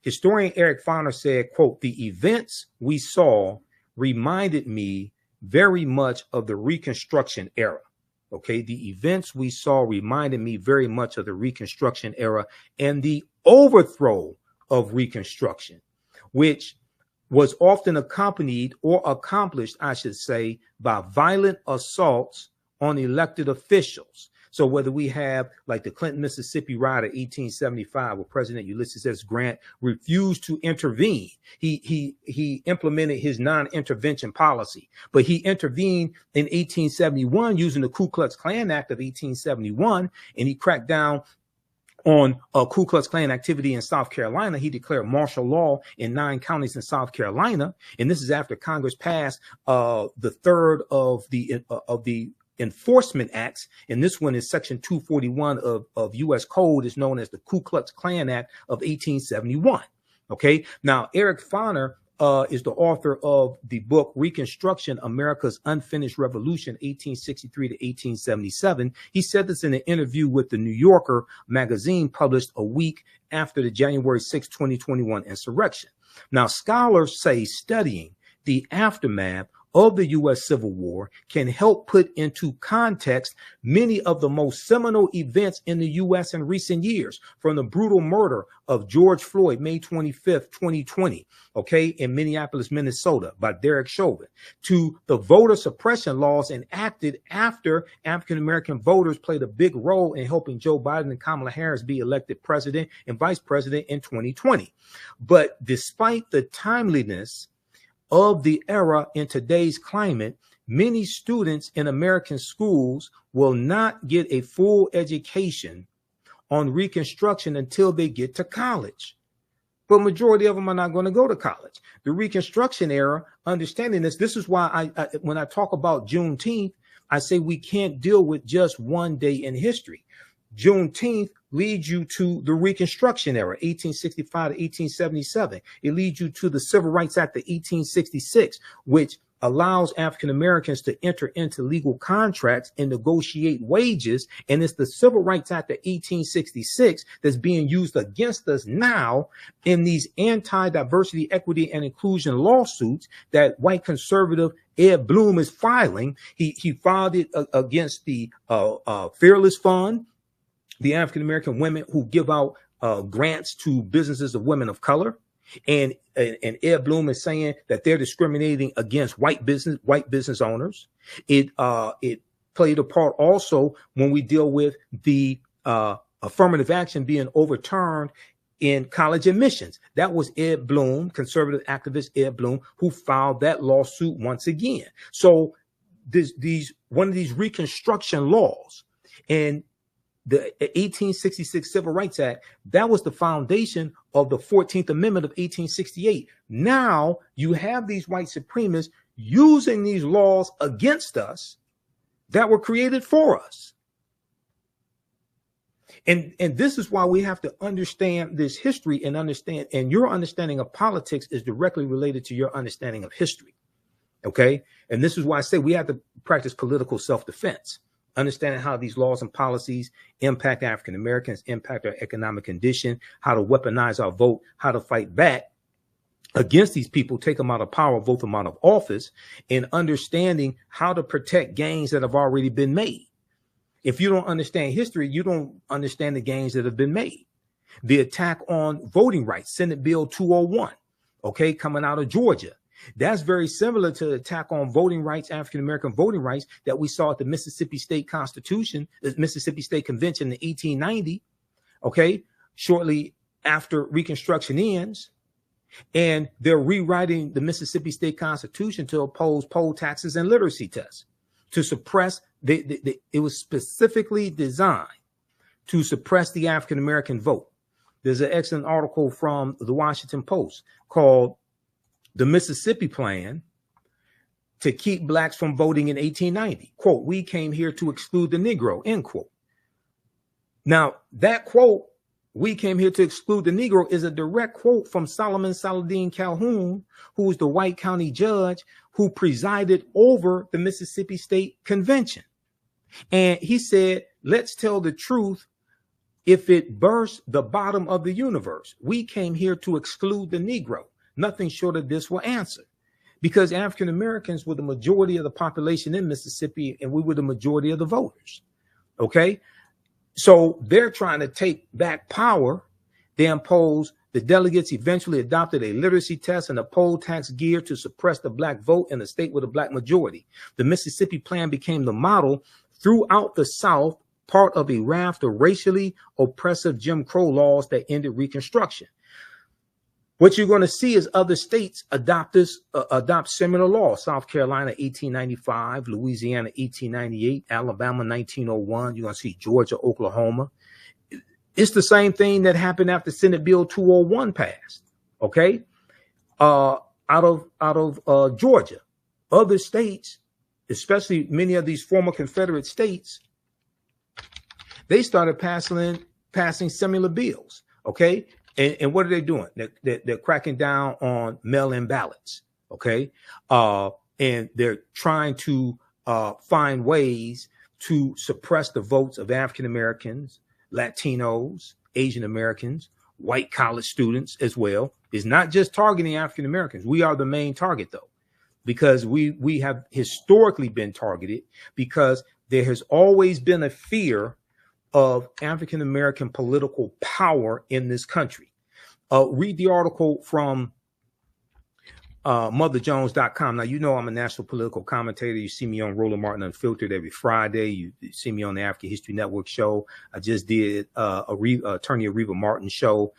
Historian Eric Foner said, quote, the events we saw reminded me very much of the Reconstruction era. Okay. The events we saw reminded me very much of the Reconstruction era and the overthrow of Reconstruction, which was often accompanied or accomplished, I should say, by violent assaults on elected officials. So whether we have like the Clinton, Mississippi riot of 1875, where President Ulysses S. Grant refused to intervene. He implemented his non-intervention policy, but he intervened in 1871 using the Ku Klux Klan Act of 1871, and he cracked down on Ku Klux Klan activity in South Carolina. He declared martial law in 9 counties in South Carolina, and this is after Congress passed the third of the enforcement acts, and this one is section 241 of U.S. Code, is known as the Ku Klux Klan Act of 1871. Okay, now Eric Foner is the author of the book Reconstruction, America's Unfinished Revolution, 1863 to 1877. He said this in an interview with the New Yorker magazine published a week after the January 6, 2021 insurrection. Now, scholars say studying the aftermath of the U.S. Civil War can help put into context many of the most seminal events in the U.S. in recent years, from the brutal murder of George Floyd, May 25th, 2020, okay, in Minneapolis, Minnesota, by Derek Chauvin, to the voter suppression laws enacted after African-American voters played a big role in helping Joe Biden and Kamala Harris be elected president and vice president in 2020. But despite the timeliness of the era in today's climate, many students in American schools will not get a full education on Reconstruction until they get to college. But majority of them are not going to go to college. The Reconstruction era, understanding this is why when I talk about Juneteenth, I say we can't deal with just one day in history. Juneteenth leads you to the Reconstruction era, 1865 to 1877. It leads you to the Civil Rights Act of 1866, which allows African Americans to enter into legal contracts and negotiate wages. And it's the Civil Rights Act of 1866 that's being used against us now in these anti-diversity, equity, and inclusion lawsuits that white conservative Ed Bloom is filing. He filed it against the Fearless Fund, the African American women who give out grants to businesses of women of color. And Ed Bloom is saying that they're discriminating against white business owners. It played a part also when we deal with the affirmative action being overturned in college admissions. That was Ed Bloom, conservative activist Ed Bloom, who filed that lawsuit once again. So one of these Reconstruction laws and the 1866 Civil Rights Act, that was the foundation of the 14th Amendment of 1868. Now you have these white supremacists using these laws against us that were created for us. And this is why we have to understand this history and understand, and your understanding of politics is directly related to your understanding of history. Okay. And this is why I say we have to practice political self-defense. Understanding how these laws and policies impact African Americans, impact our economic condition, how to weaponize our vote, how to fight back against these people, take them out of power, vote them out of office, and understanding how to protect gains that have already been made. If you don't understand history, you don't understand the gains that have been made. The attack on voting rights, Senate Bill 201, okay, coming out of Georgia. That's very similar to the attack on voting rights, African-American voting rights that we saw at the Mississippi State Constitution, the Mississippi State Convention in 1890, okay, shortly after Reconstruction ends. And they're rewriting the Mississippi State Constitution to oppose poll taxes and literacy tests, to suppress, it was specifically designed to suppress the African-American vote. There's an excellent article from the Washington Post called "The Mississippi Plan to Keep Blacks from Voting in 1890. Quote, "We came here to exclude the Negro," end quote. Now, that quote, "We came here to exclude the Negro," is a direct quote from Solomon Saladin Calhoun, who was the white county judge who presided over the Mississippi State Convention. And he said, "Let's tell the truth. If it bursts the bottom of the universe, we came here to exclude the Negro. Nothing short of this will answer." Because African Americans were the majority of the population in Mississippi, and we were the majority of the voters. Okay. So they're trying to take back power. They imposed, the delegates eventually adopted a literacy test and a poll tax geared to suppress the black vote in a state with a black majority. The Mississippi Plan became the model throughout the South, part of a raft of racially oppressive Jim Crow laws that ended Reconstruction. What you're going to see is other states adopt similar laws. South Carolina, 1895, Louisiana, 1898, Alabama, 1901. You're going to see Georgia, Oklahoma. It's the same thing that happened after Senate Bill 201 passed. Okay. Out of Georgia, other states, especially many of these former Confederate states, they started passing similar bills. Okay. And what are they doing? They're cracking down on mail-in ballots, okay? And they're trying to find ways to suppress the votes of African Americans, Latinos, Asian Americans, white college students as well. It's not just targeting African Americans. We are the main target, though, because we have historically been targeted because there has always been a fear of African American political power in this country. Read the article from motherjones.com. Now, you know, I'm a national political commentator. You see me on Roland Martin Unfiltered every Friday. You see me on the African History Network show. I just did Attorney Areva Martin show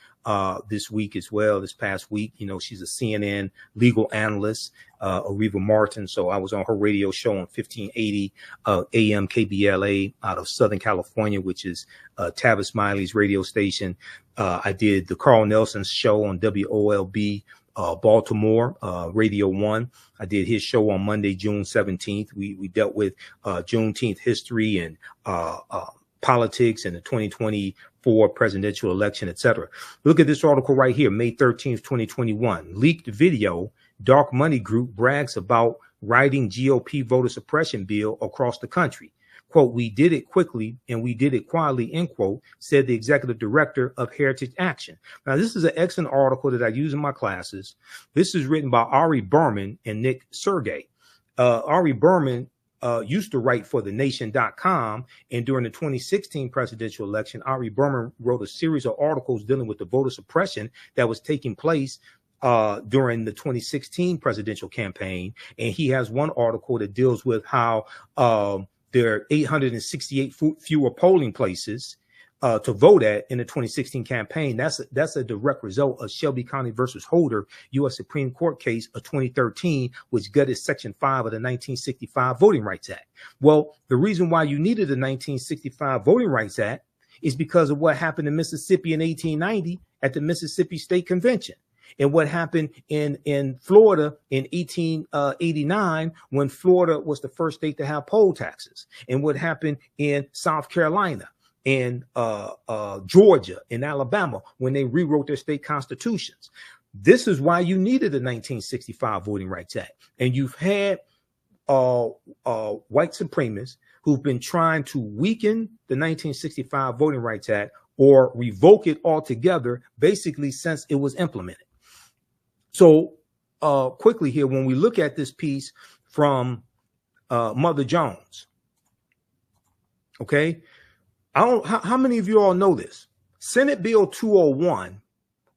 this week as well, this past week. You know, she's a CNN legal analyst, Areva Martin. So I was on her radio show on 1580 AM KBLA out of Southern California, which is Tavis Smiley's radio station. I did the Carl Nelson show on WOLB Baltimore, Radio 1. I did his show on Monday, June 17th. We dealt with Juneteenth history and politics and the 2024 presidential election, etc. Look at this article right here, May 13th, 2021. Leaked video, Dark Money Group brags about writing GOP voter suppression bill across the country. Quote, we did it quickly and we did it quietly, end quote, said the executive director of Heritage Action. Now, this is an excellent article that I use in my classes. This is written by Ari Berman and Nick Sergey. Ari Berman used to write for thenation.com. And during the 2016 presidential election, Ari Berman wrote a series of articles dealing with the voter suppression that was taking place during the 2016 presidential campaign. And he has one article that deals with how there are 868 fewer polling places to vote at in the 2016 campaign. That's a direct result of Shelby County versus Holder, U.S. Supreme Court case of 2013, which gutted Section 5 of the 1965 Voting Rights Act. Well, the reason why you needed the 1965 Voting Rights Act is because of what happened in Mississippi in 1890 at the Mississippi State Convention. And what happened in Florida in 1889 when Florida was the first state to have poll taxes, and what happened in South Carolina and Georgia and Alabama when they rewrote their state constitutions. This is why you needed the 1965 Voting Rights Act. And you've had white supremacists who've been trying to weaken the 1965 Voting Rights Act or revoke it altogether, basically since it was implemented. So quickly here, when we look at this piece from Mother Jones, okay, how many of you all know this? Senate Bill 201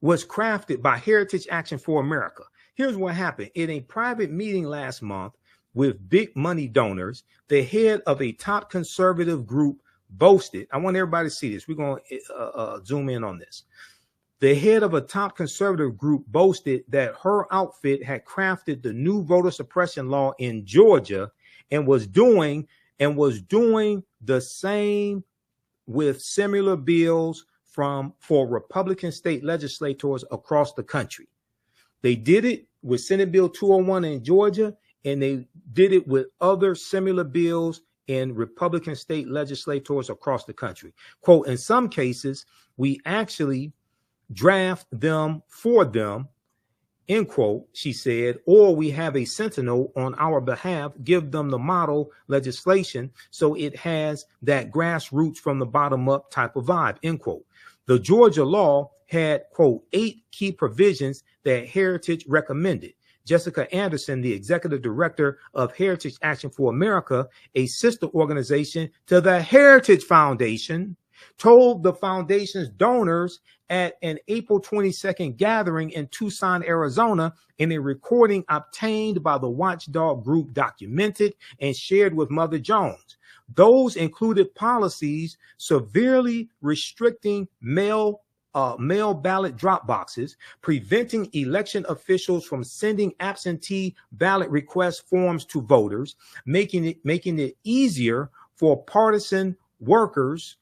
was crafted by Heritage Action for America. Here's what happened. In a private meeting last month with big money donors, the head of a top conservative group boasted, I want everybody to see this. We're going to zoom in on this. The head of a top conservative group boasted that her outfit had crafted the new voter suppression law in Georgia and was doing the same with similar bills for Republican state legislators across the country. They did it with Senate Bill 201 in Georgia, and they did it with other similar bills in Republican state legislators across the country. Quote, in some cases, we actually draft them for them, end quote, she said, or we have a sentinel on our behalf, give them the model legislation so it has that grassroots from the bottom up type of vibe, end quote. The Georgia law had, quote, 8 key provisions that Heritage recommended. Jessica Anderson, the executive director of Heritage Action for America, a sister organization to the Heritage Foundation, told the foundation's donors at an April 22nd gathering in Tucson, Arizona, in a recording obtained by the watchdog group documented and shared with Mother Jones. Those included policies severely restricting mail ballot drop boxes, preventing election officials from sending absentee ballot request forms to voters, making it easier for partisan workers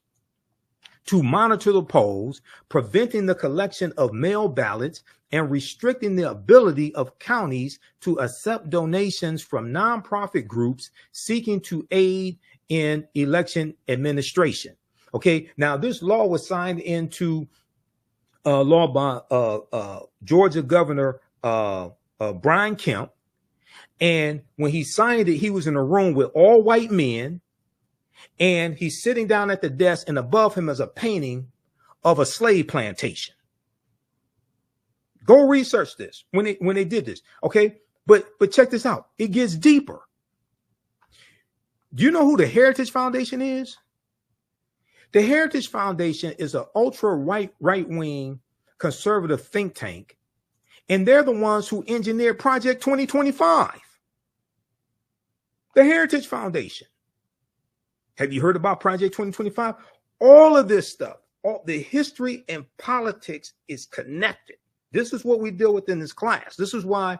to monitor the polls, preventing the collection of mail ballots, and restricting the ability of counties to accept donations from nonprofit groups seeking to aid in election administration. Okay, now this law was signed into law by Georgia Governor Brian Kemp, and when he signed it, he was in a room with all white men. And he's sitting down at the desk, and above him is a painting of a slave plantation. Go research this when they did this, okay? But check this out. It gets deeper. Do you know who the Heritage Foundation is? The Heritage Foundation is an ultra right-wing conservative think tank, And they're the ones who engineered Project 2025, the Heritage Foundation. Have you heard about Project 2025? All of this stuff, all the history and politics is connected. This is what we deal with in this class. This is why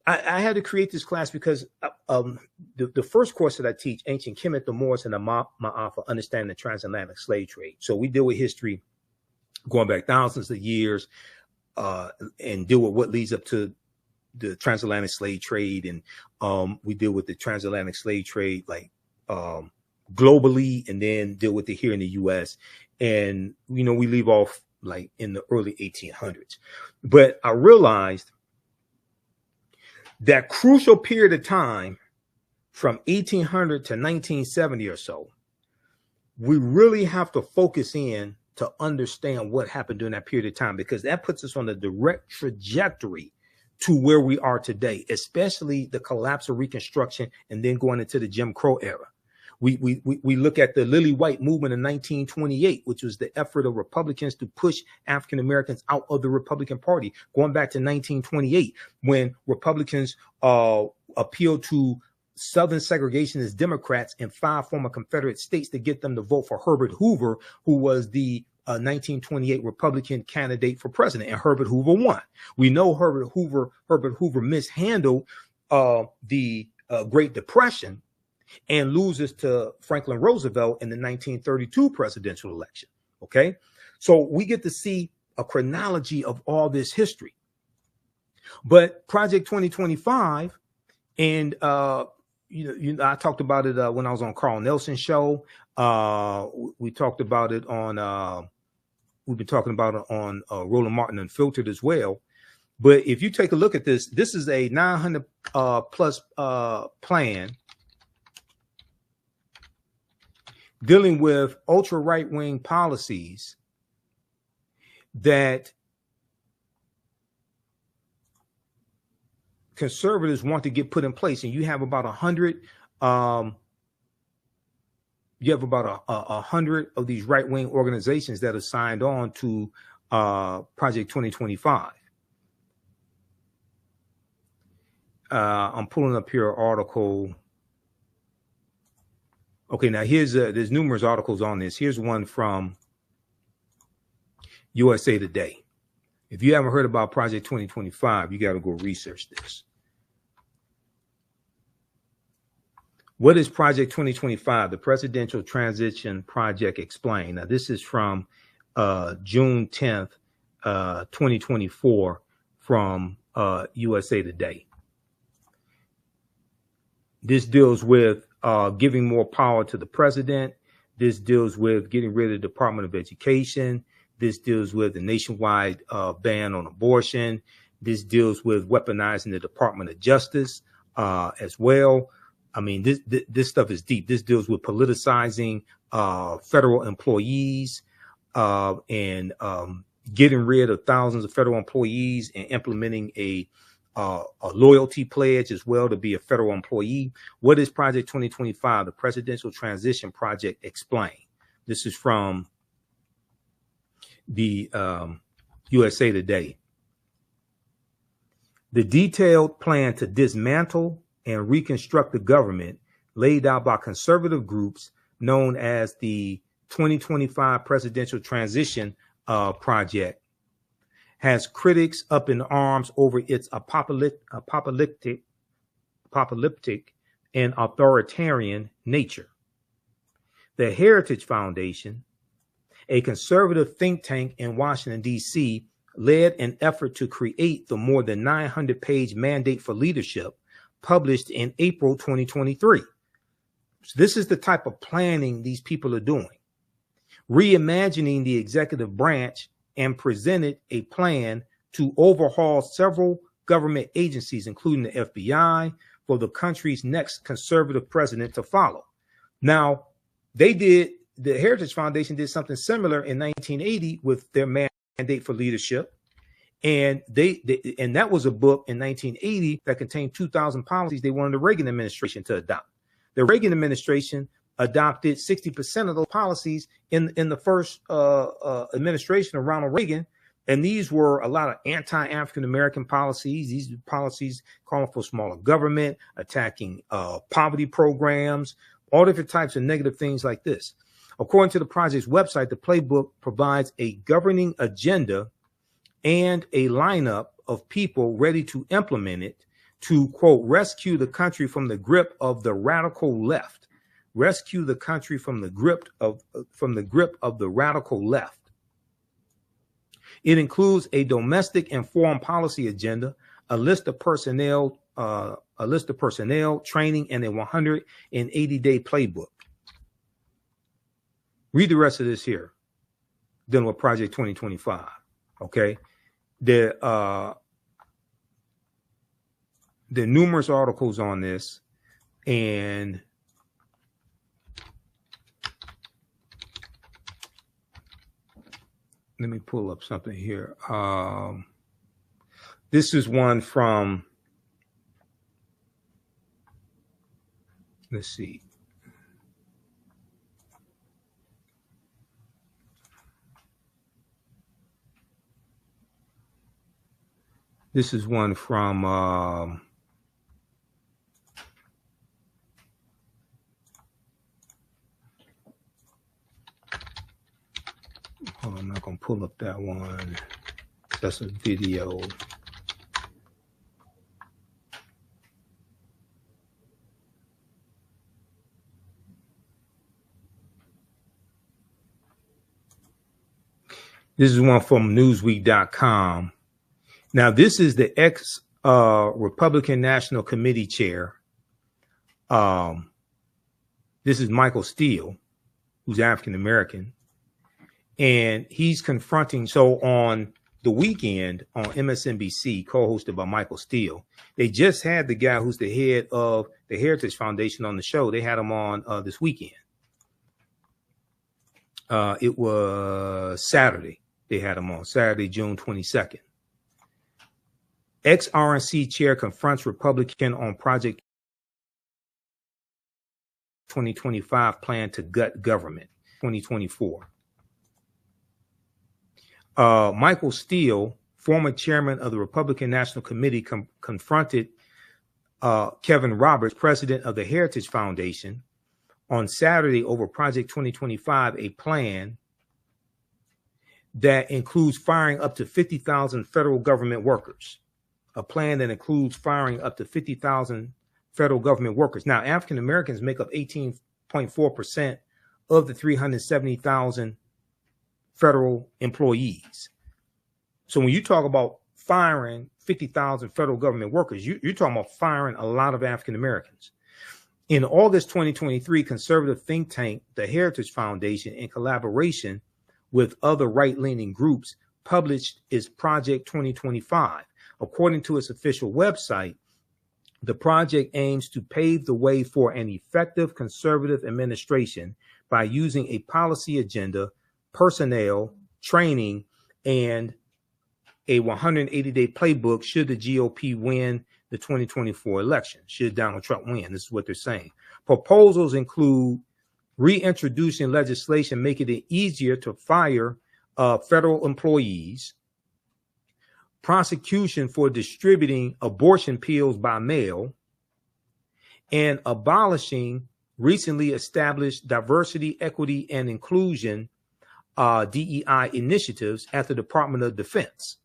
I had to create this class, because the first course that I teach, Ancient Kemet, the Moors, and the Ma'afa, Understanding the Transatlantic Slave Trade. So we deal with history going back thousands of years, and deal with what leads up to the transatlantic slave trade. And we deal with the transatlantic slave trade, like globally, and then deal with it here in the US. And, you know, we leave off like in the early 1800s. But I realized that crucial period of time from 1800 to 1970 or so, we really have to focus in to understand what happened during that period of time, because that puts us on a direct trajectory to where we are today, especially the collapse of Reconstruction and then going into the Jim Crow era. We look at the Lily White movement in 1928, which was the effort of Republicans to push African Americans out of the Republican Party, going back to 1928, when Republicans appealed to Southern segregationist Democrats in 5 former Confederate states to get them to vote for Herbert Hoover, who was the 1928 Republican candidate for president, and Herbert Hoover won. We know Herbert Hoover mishandled the Great Depression and loses to Franklin Roosevelt in the 1932 presidential election. Okay, so we get to see a chronology of all this history. But Project 2025, and you know, I talked about it when I was on Carl Nelson's show. We talked about it on. We've been talking about it on Roland Martin Unfiltered as well. But if you take a look at this, this is a 900 plus plan dealing with ultra right-wing policies that conservatives want to get put in place. And you have about 100, you have about 100 of these right-wing organizations that are signed on to Project 2025. I'm pulling up here an article. Okay, now there's numerous articles on this. Here's one from USA Today. If you haven't heard about Project 2025, you got to go research this. What is Project 2025? The Presidential Transition Project Explained. Now, this is from June 10th, 2024 from USA Today. This deals with giving more power to the president. This deals with getting rid of the Department of Education. This deals with the nationwide ban on abortion. This deals with weaponizing the Department of Justice as well. I mean, this stuff is deep. This deals with politicizing federal employees and getting rid of thousands of federal employees and implementing a loyalty pledge as well to be a federal employee. What is Project 2025? The Presidential Transition Project Explained. This is from the USA Today. The detailed plan to dismantle and reconstruct the government laid out by conservative groups known as the 2025 Presidential Transition Project has critics up in arms over its apocalyptic and authoritarian nature. The Heritage Foundation, a conservative think tank in Washington, D.C., led an effort to create the more than 900-page Mandate for Leadership published in April 2023. So this is the type of planning these people are doing. Reimagining the executive branch, and presented a plan to overhaul several government agencies, including the FBI, for the country's next conservative president to follow. Now, the Heritage Foundation did something similar in 1980 with their Mandate for Leadership. And and that was a book in 1980 that contained 2,000 policies they wanted the Reagan administration to adopt. The Reagan administration adopted 60% of those policies in the first administration of Ronald Reagan, And these were a lot of anti-African American policies. These policies calling for smaller government, attacking poverty programs, all different types of negative things like this. According to the project's website, the playbook provides a governing agenda and a lineup of people ready to implement it to, quote, rescue the country from the grip of the radical left. Rescue the country from the grip of the radical left. It includes a domestic and foreign policy agenda, a list of personnel, training, and a 180-day playbook. Read the rest of this here, dealing with Project 2025. Okay, there are numerous articles on this, and let me pull up something here. This is one from, let's see. This is one from hold on, I'm not gonna pull up that one. That's a video. This is one from Newsweek.com. Now, this is the ex-Republican National Committee chair. This is Michael Steele, who's African-American. And he's confronting, so on the weekend on MSNBC, co-hosted by Michael Steele, they just had the guy who's the head of the Heritage Foundation on the show. They had him on this weekend. It was Saturday. They had him on Saturday, June 22nd. Ex-RNC chair confronts Republican on Project 2025 plan to gut government, 2024. Michael Steele, former chairman of the Republican National Committee, confronted Kevin Roberts, president of the Heritage Foundation, on Saturday over Project 2025, a plan that includes firing up to 50,000 federal government workers. A plan that includes firing up to 50,000 federal government workers. Now, African Americans make up 18.4% of the 370,000 federal employees. So when you talk about firing 50,000 federal government workers, you're talking about firing a lot of African Americans. In August 2023, conservative think tank, the Heritage Foundation, in collaboration with other right-leaning groups, published its Project 2025. According to its official website, the project aims to pave the way for an effective conservative administration by using a policy agenda, personnel, training, and a 180-day playbook should the GOP win the 2024 election, should Donald Trump win. This is what they're saying. Proposals include reintroducing legislation making it easier to fire federal employees, prosecution for distributing abortion pills by mail, and abolishing recently established diversity, equity, and inclusion DEI initiatives at the Department of Defense.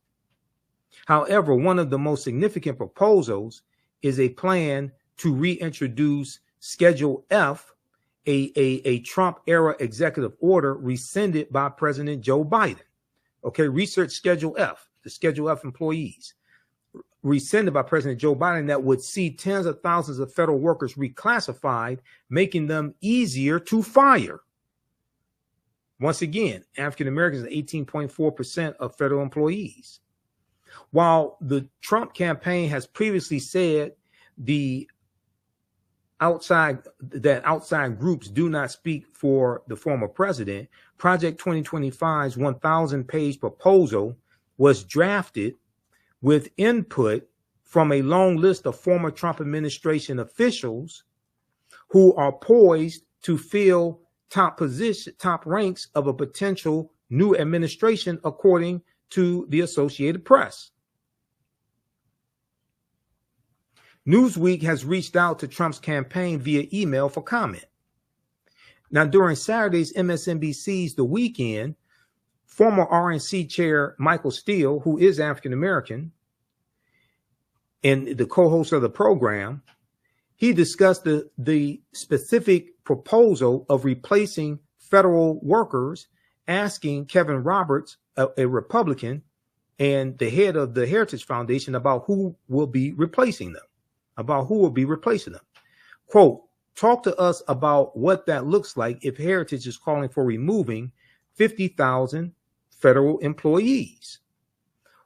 However, one of the most significant proposals is a plan to reintroduce Schedule F, a Trump-era executive order rescinded by President Joe Biden. Okay, research Schedule F. The Schedule F employees, rescinded by President Joe Biden, that would see tens of thousands of federal workers reclassified, making them easier to fire. Once again, African Americans are 18.4% of federal employees. While the Trump campaign has previously said that outside groups do not speak for the former president, Project 2025's 1,000-page proposal was drafted with input from a long list of former Trump administration officials who are poised to fill top ranks of a potential new administration, according to the Associated Press. Newsweek has reached out to Trump's campaign via email for comment. Now, during Saturday's MSNBC's The Weekend, former RNC chair Michael Steele, who is African-American and the co-host of the program, he discussed the specific proposal of replacing federal workers, asking Kevin Roberts, a Republican, and the head of the Heritage Foundation about who will be replacing them, Quote, talk to us about what that looks like if Heritage is calling for removing 50,000 federal employees.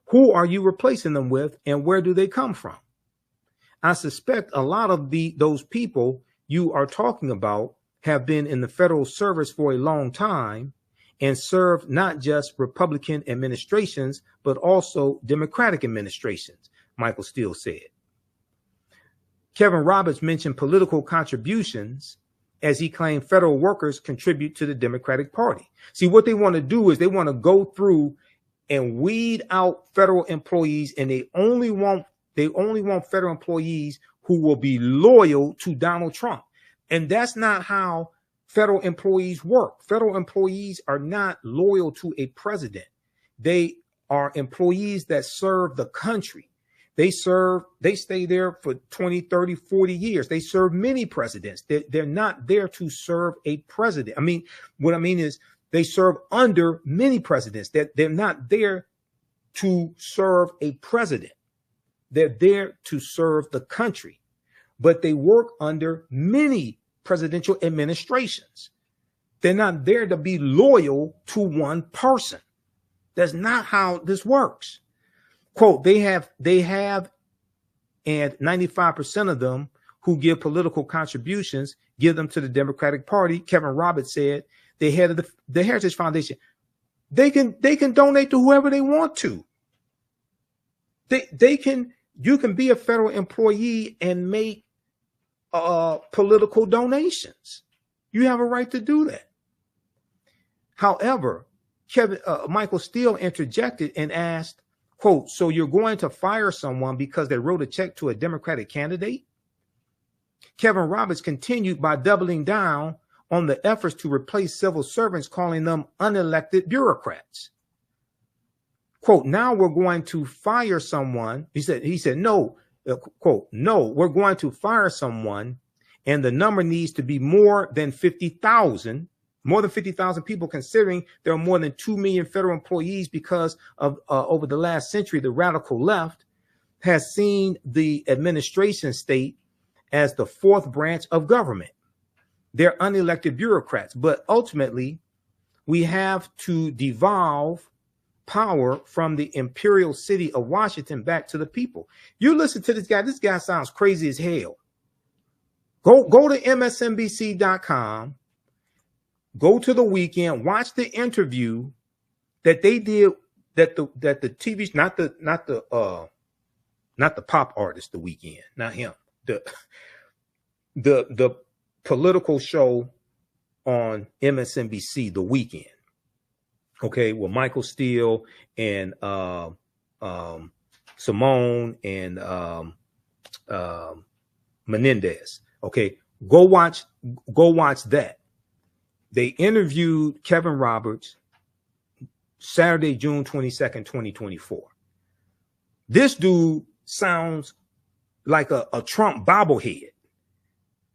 Who are you replacing them with, and where do they come from? I suspect a lot of those people you are talking about have been in the federal service for a long time and served not just Republican administrations, but also Democratic administrations, Michael Steele said. Kevin Roberts mentioned political contributions as he claimed federal workers contribute to the Democratic Party. See, what they want to do is they want to go through and weed out federal employees, and they only want federal employees who will be loyal to Donald Trump. And that's not how federal employees work. Federal employees are not loyal to a president. They are employees that serve the country. They stay there for 20, 30, 40 years. They serve many presidents. They're not there to serve a president. What I mean is they serve under many presidents. They're not there to serve a president. They're there to serve the country, but they work under many presidential administrations. They're not there to be loyal to one person. That's not how this works. Quote, they have, and 95% of them who give political contributions give them to the Democratic Party. Kevin Roberts said, the head of the Heritage Foundation, they can donate to whoever they want to. You can be a federal employee and make political donations. You have a right to do that. However, Michael Steele interjected and asked, quote, so you're going to fire someone because they wrote a check to a Democratic candidate? Kevin Roberts continued by doubling down on the efforts to replace civil servants, calling them unelected bureaucrats. Quote, now we're going to fire someone. He said, no, quote, no, we're going to fire someone, and the number needs to be more than 50,000 people, considering there are more than 2 million federal employees because of over the last century, the radical left has seen the administration state as the fourth branch of government. They're unelected bureaucrats, but ultimately we have to devolve power from the imperial city of Washington back to the people. You listen to this guy. This guy sounds crazy as hell. Go to MSNBC.com. Go to The Weekend. Watch the interview that they did. That the TV, not the pop artist, The Weekend, not him. The political show on MSNBC, The Weekend. Okay, with Michael Steele and Simone and Menendez. Okay, go watch that. They interviewed Kevin Roberts Saturday, June 22nd, 2024. This dude sounds like a Trump bobblehead,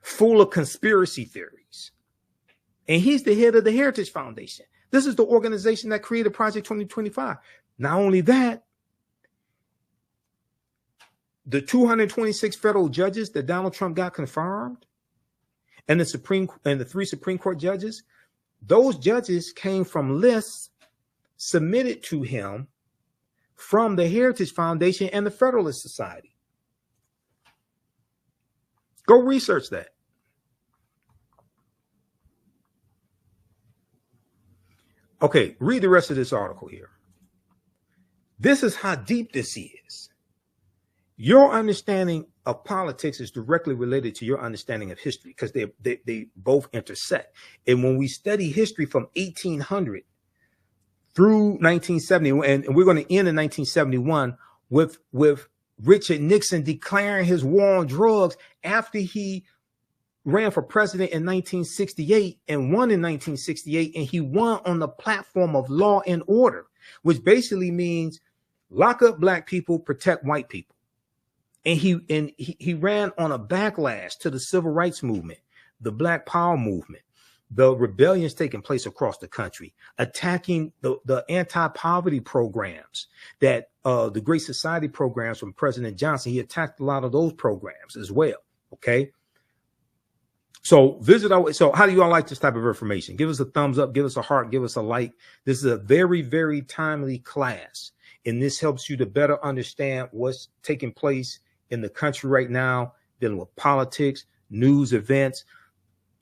full of conspiracy theories. And he's the head of the Heritage Foundation. This is the organization that created Project 2025. Not only that, the 226 federal judges that Donald Trump got confirmed, and the 3 Supreme Court judges, those judges came from lists submitted to him from the Heritage Foundation and the Federalist Society. Go research that. Okay, read the rest of this article here. This is how deep this is. Your understanding of politics is directly related to your understanding of history, because they both intersect. And when we study history from 1800 through 1970, and we're going to end in 1971 with Richard Nixon declaring his war on drugs after he ran for president in 1968 and won in 1968, and he won on the platform of law and order, which basically means lock up black people, protect white people. And he ran on a backlash to the civil rights movement, the Black Power movement, the rebellions taking place across the country, attacking the anti-poverty programs that the Great Society programs from President Johnson. He attacked a lot of those programs as well. Okay. So so how do you all like this type of information? Give us a thumbs up, give us a heart, give us a like. This is a very, very timely class. And this helps you to better understand what's taking place in the country right now, dealing with politics, news events,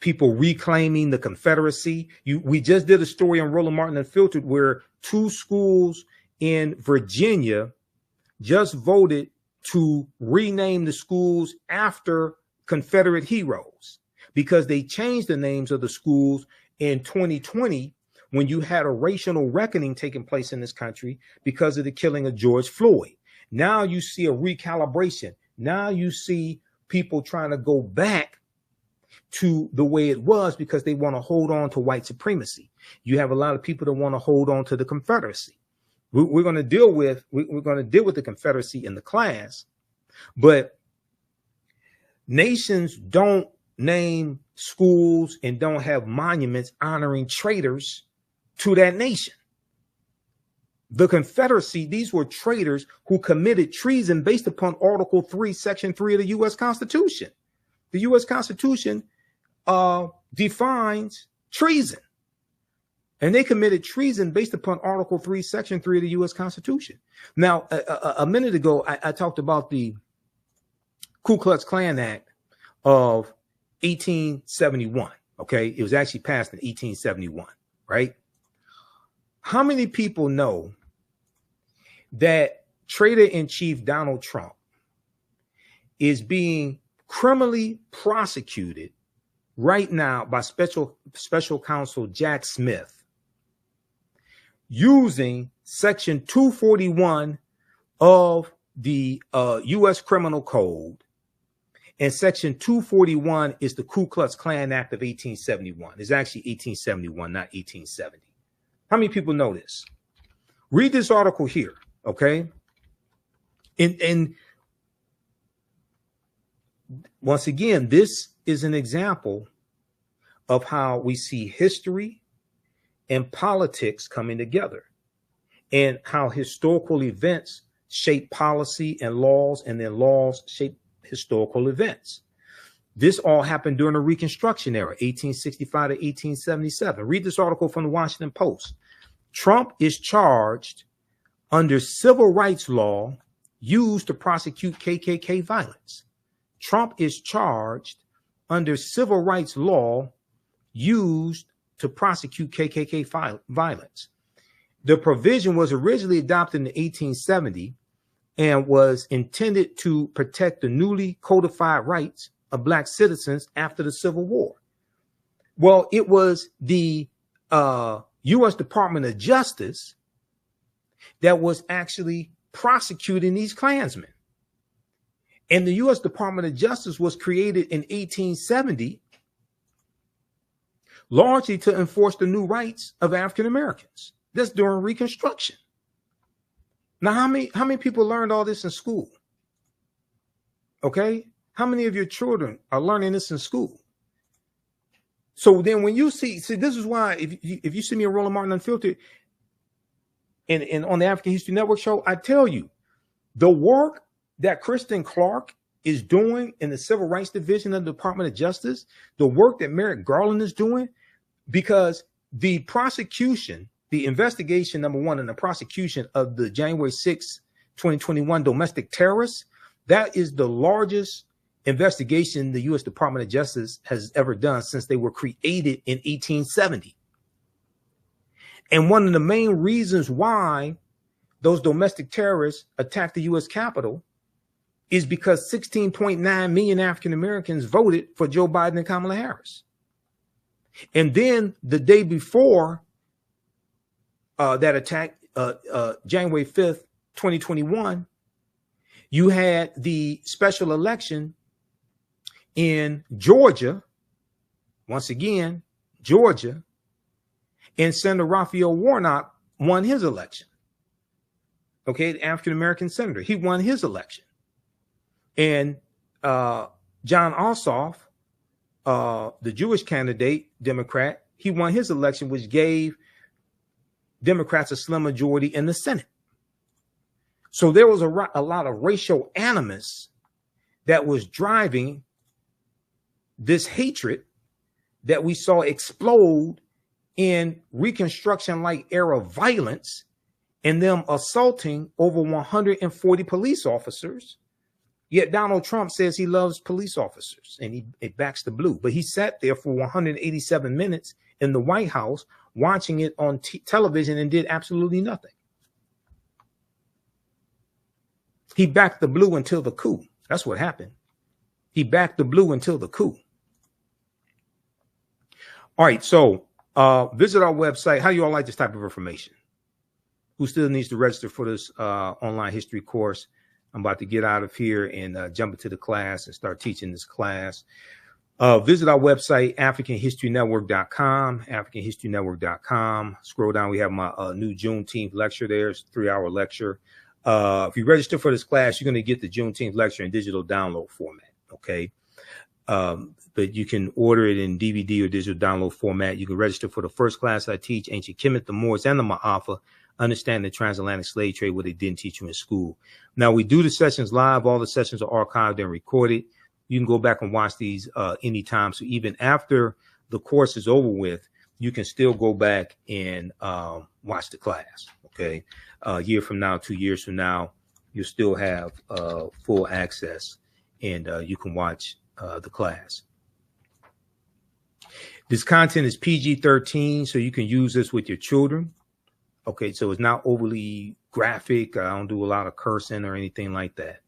people reclaiming the Confederacy. We just did a story on Roland Martin Unfiltered where 2 schools in Virginia just voted to rename the schools after Confederate heroes, because they changed the names of the schools in 2020 when you had a racial reckoning taking place in this country because of the killing of George Floyd. Now you see a recalibration. Now you see people trying to go back to the way it was because they want to hold on to white supremacy. You have a lot of people that want to hold on to the Confederacy. We're going to deal with the Confederacy in the class, but nations don't name schools and don't have monuments honoring traitors to that nation. The Confederacy, these were traitors who committed treason based upon Article 3, Section 3 of the U.S. Constitution. The U.S. Constitution defines treason. And they committed treason based upon Article 3, Section 3 of the U.S. Constitution. Now, a minute ago, I talked about the Ku Klux Klan Act of 1871. Okay, it was actually passed in 1871, right? How many people know that Traitor-in-Chief Donald Trump is being criminally prosecuted right now by special counsel Jack Smith using Section 241 of the U.S. Criminal Code? And Section 241 is the Ku Klux Klan Act of 1871. It's actually 1871, not 1870. How many people know this? Read this article here, okay? And once again, this is an example of how we see history and politics coming together, and how historical events shape policy and laws, and then laws shape historical events. This all happened during the Reconstruction era, 1865 to 1877. Read this article from the Washington Post. Trump is charged under civil rights law used to prosecute KKK violence. Trump is charged under civil rights law used to prosecute KKK violence. The provision was originally adopted in 1870 and was intended to protect the newly codified rights of black citizens after the Civil War. Well, it was the U.S. Department of Justice that was actually prosecuting these Klansmen. And the U.S. Department of Justice was created in 1870 largely to enforce the new rights of African Americans. That's during Reconstruction. Now, how many people learned all this in school? Okay, how many of your children are learning this in school? So then, when you see, this is why if you see me on Roland Martin Unfiltered and on the African History Network show, I tell you the work that Kristen Clark is doing in the Civil Rights Division of the Department of Justice, the work that Merrick Garland is doing, because the prosecution, the investigation, number one, and the prosecution of the January 6, 2021 domestic terrorists, that is the largest investigation the U.S. Department of Justice has ever done since they were created in 1870. And one of the main reasons why those domestic terrorists attacked the U.S. Capitol is because 16.9 million African Americans voted for Joe Biden and Kamala Harris. And then the day before that attacked January 5th, 2021, you had the special election in Georgia, once again, Georgia, and Senator Raphael Warnock won his election. Okay, the African-American senator, he won his election. And John Ossoff, the Jewish candidate, Democrat, he won his election, which gave Democrats a slim majority in the Senate. So there was a lot of racial animus that was driving this hatred that we saw explode in Reconstruction-like era violence and them assaulting over 140 police officers. Yet Donald Trump says he loves police officers and he backs the blue. But he sat there for 187 minutes in the White House watching it on television and did absolutely nothing. He backed the blue until the coup. That's what happened. He backed the blue until the coup. All right, so visit our website. How do you all like this type of information? Who still needs to register for this online history course? I'm about to get out of here and jump into the class and start teaching this class. Visit our website, AfricanHistoryNetwork.com, AfricanHistoryNetwork.com. Scroll down. We have my new Juneteenth lecture there. It's a 3-hour lecture. If you register for this class, you're going to get the Juneteenth lecture in digital download format. Okay. But you can order it in DVD or digital download format. You can register for the first class I teach, Ancient Kemet, the Moors, and the Ma'afa, understand the transatlantic slave trade, what they didn't teach you in school. Now, we do the sessions live. All the sessions are archived and recorded. You can go back and watch these anytime. So even after the course is over with, you can still go back and watch the class. Okay. A year from now, 2 years from now, you'll still have full access and you can watch the class. This content is PG-13, so you can use this with your children. Okay, so it's not overly graphic. I don't do a lot of cursing or anything like that.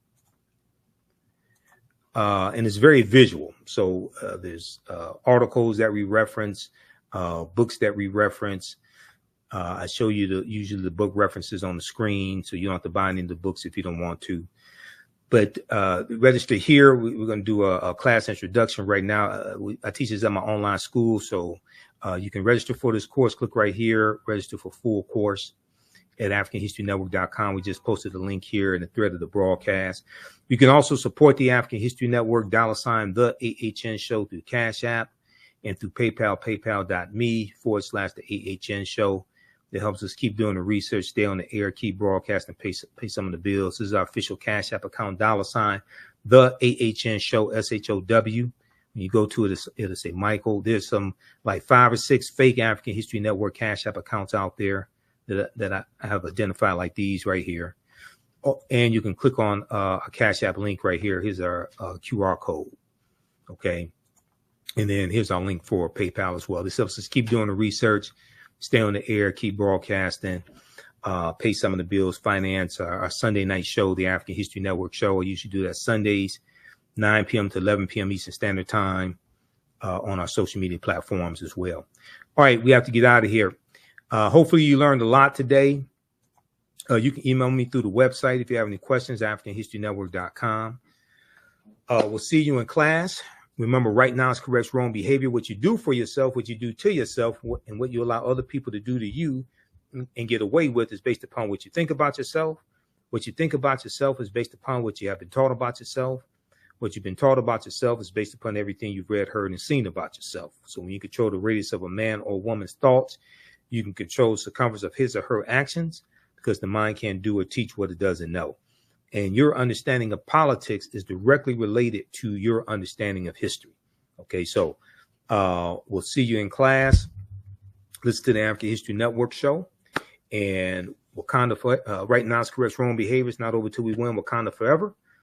And it's very visual. So there's articles that we reference, books that we reference. I show you usually the book references on the screen, so you don't have to buy any of the books if you don't want to. But register here. We're going to do a class introduction right now. I teach this at my online school, so you can register for this course. Click right here, register for full course at AfricanHistoryNetwork.com. We just posted a link here in the thread of the broadcast. You can also support the African History Network, $ the AHN show through Cash App and through PayPal, paypal.me/the AHN show. It helps us keep doing the research, stay on the air, keep broadcasting, pay some of the bills. This is our official Cash App account, $ the AHN show, SHOW. When you go to it, it'll say Michael. There's some like 5 or 6 fake African History Network Cash App accounts out there that I have identified, like these right here. Oh, and you can click on a Cash App link right here. Here's our QR code. Okay. And then here's our link for PayPal as well. This helps us keep doing the research, stay on the air, keep broadcasting, pay some of the bills, finance our Sunday night show, the African History Network show. I usually do that Sundays, 9 p.m. to 11 p.m. Eastern Standard Time on our social media platforms as well. All right, we have to get out of here. Hopefully you learned a lot today. You can email me through the website if you have any questions, AfricanHistoryNetwork.com. We'll see you in class. Remember, right now is correct wrong behavior. What you do for yourself, what you do to yourself, and what you allow other people to do to you and get away with is based upon what you think about yourself. What you think about yourself is based upon what you have been taught about yourself. What you've been taught about yourself is based upon everything you've read, heard, and seen about yourself. So when you control the radius of a man or woman's thoughts, you can control the circumference of his or her actions, because the mind can't do or teach what it doesn't know. And your understanding of politics is directly related to your understanding of history. Okay, so we'll see you in class. Listen to the African History Network show. And Wakanda, right now is correct wrong behavior. It's not over till we win. Wakanda forever.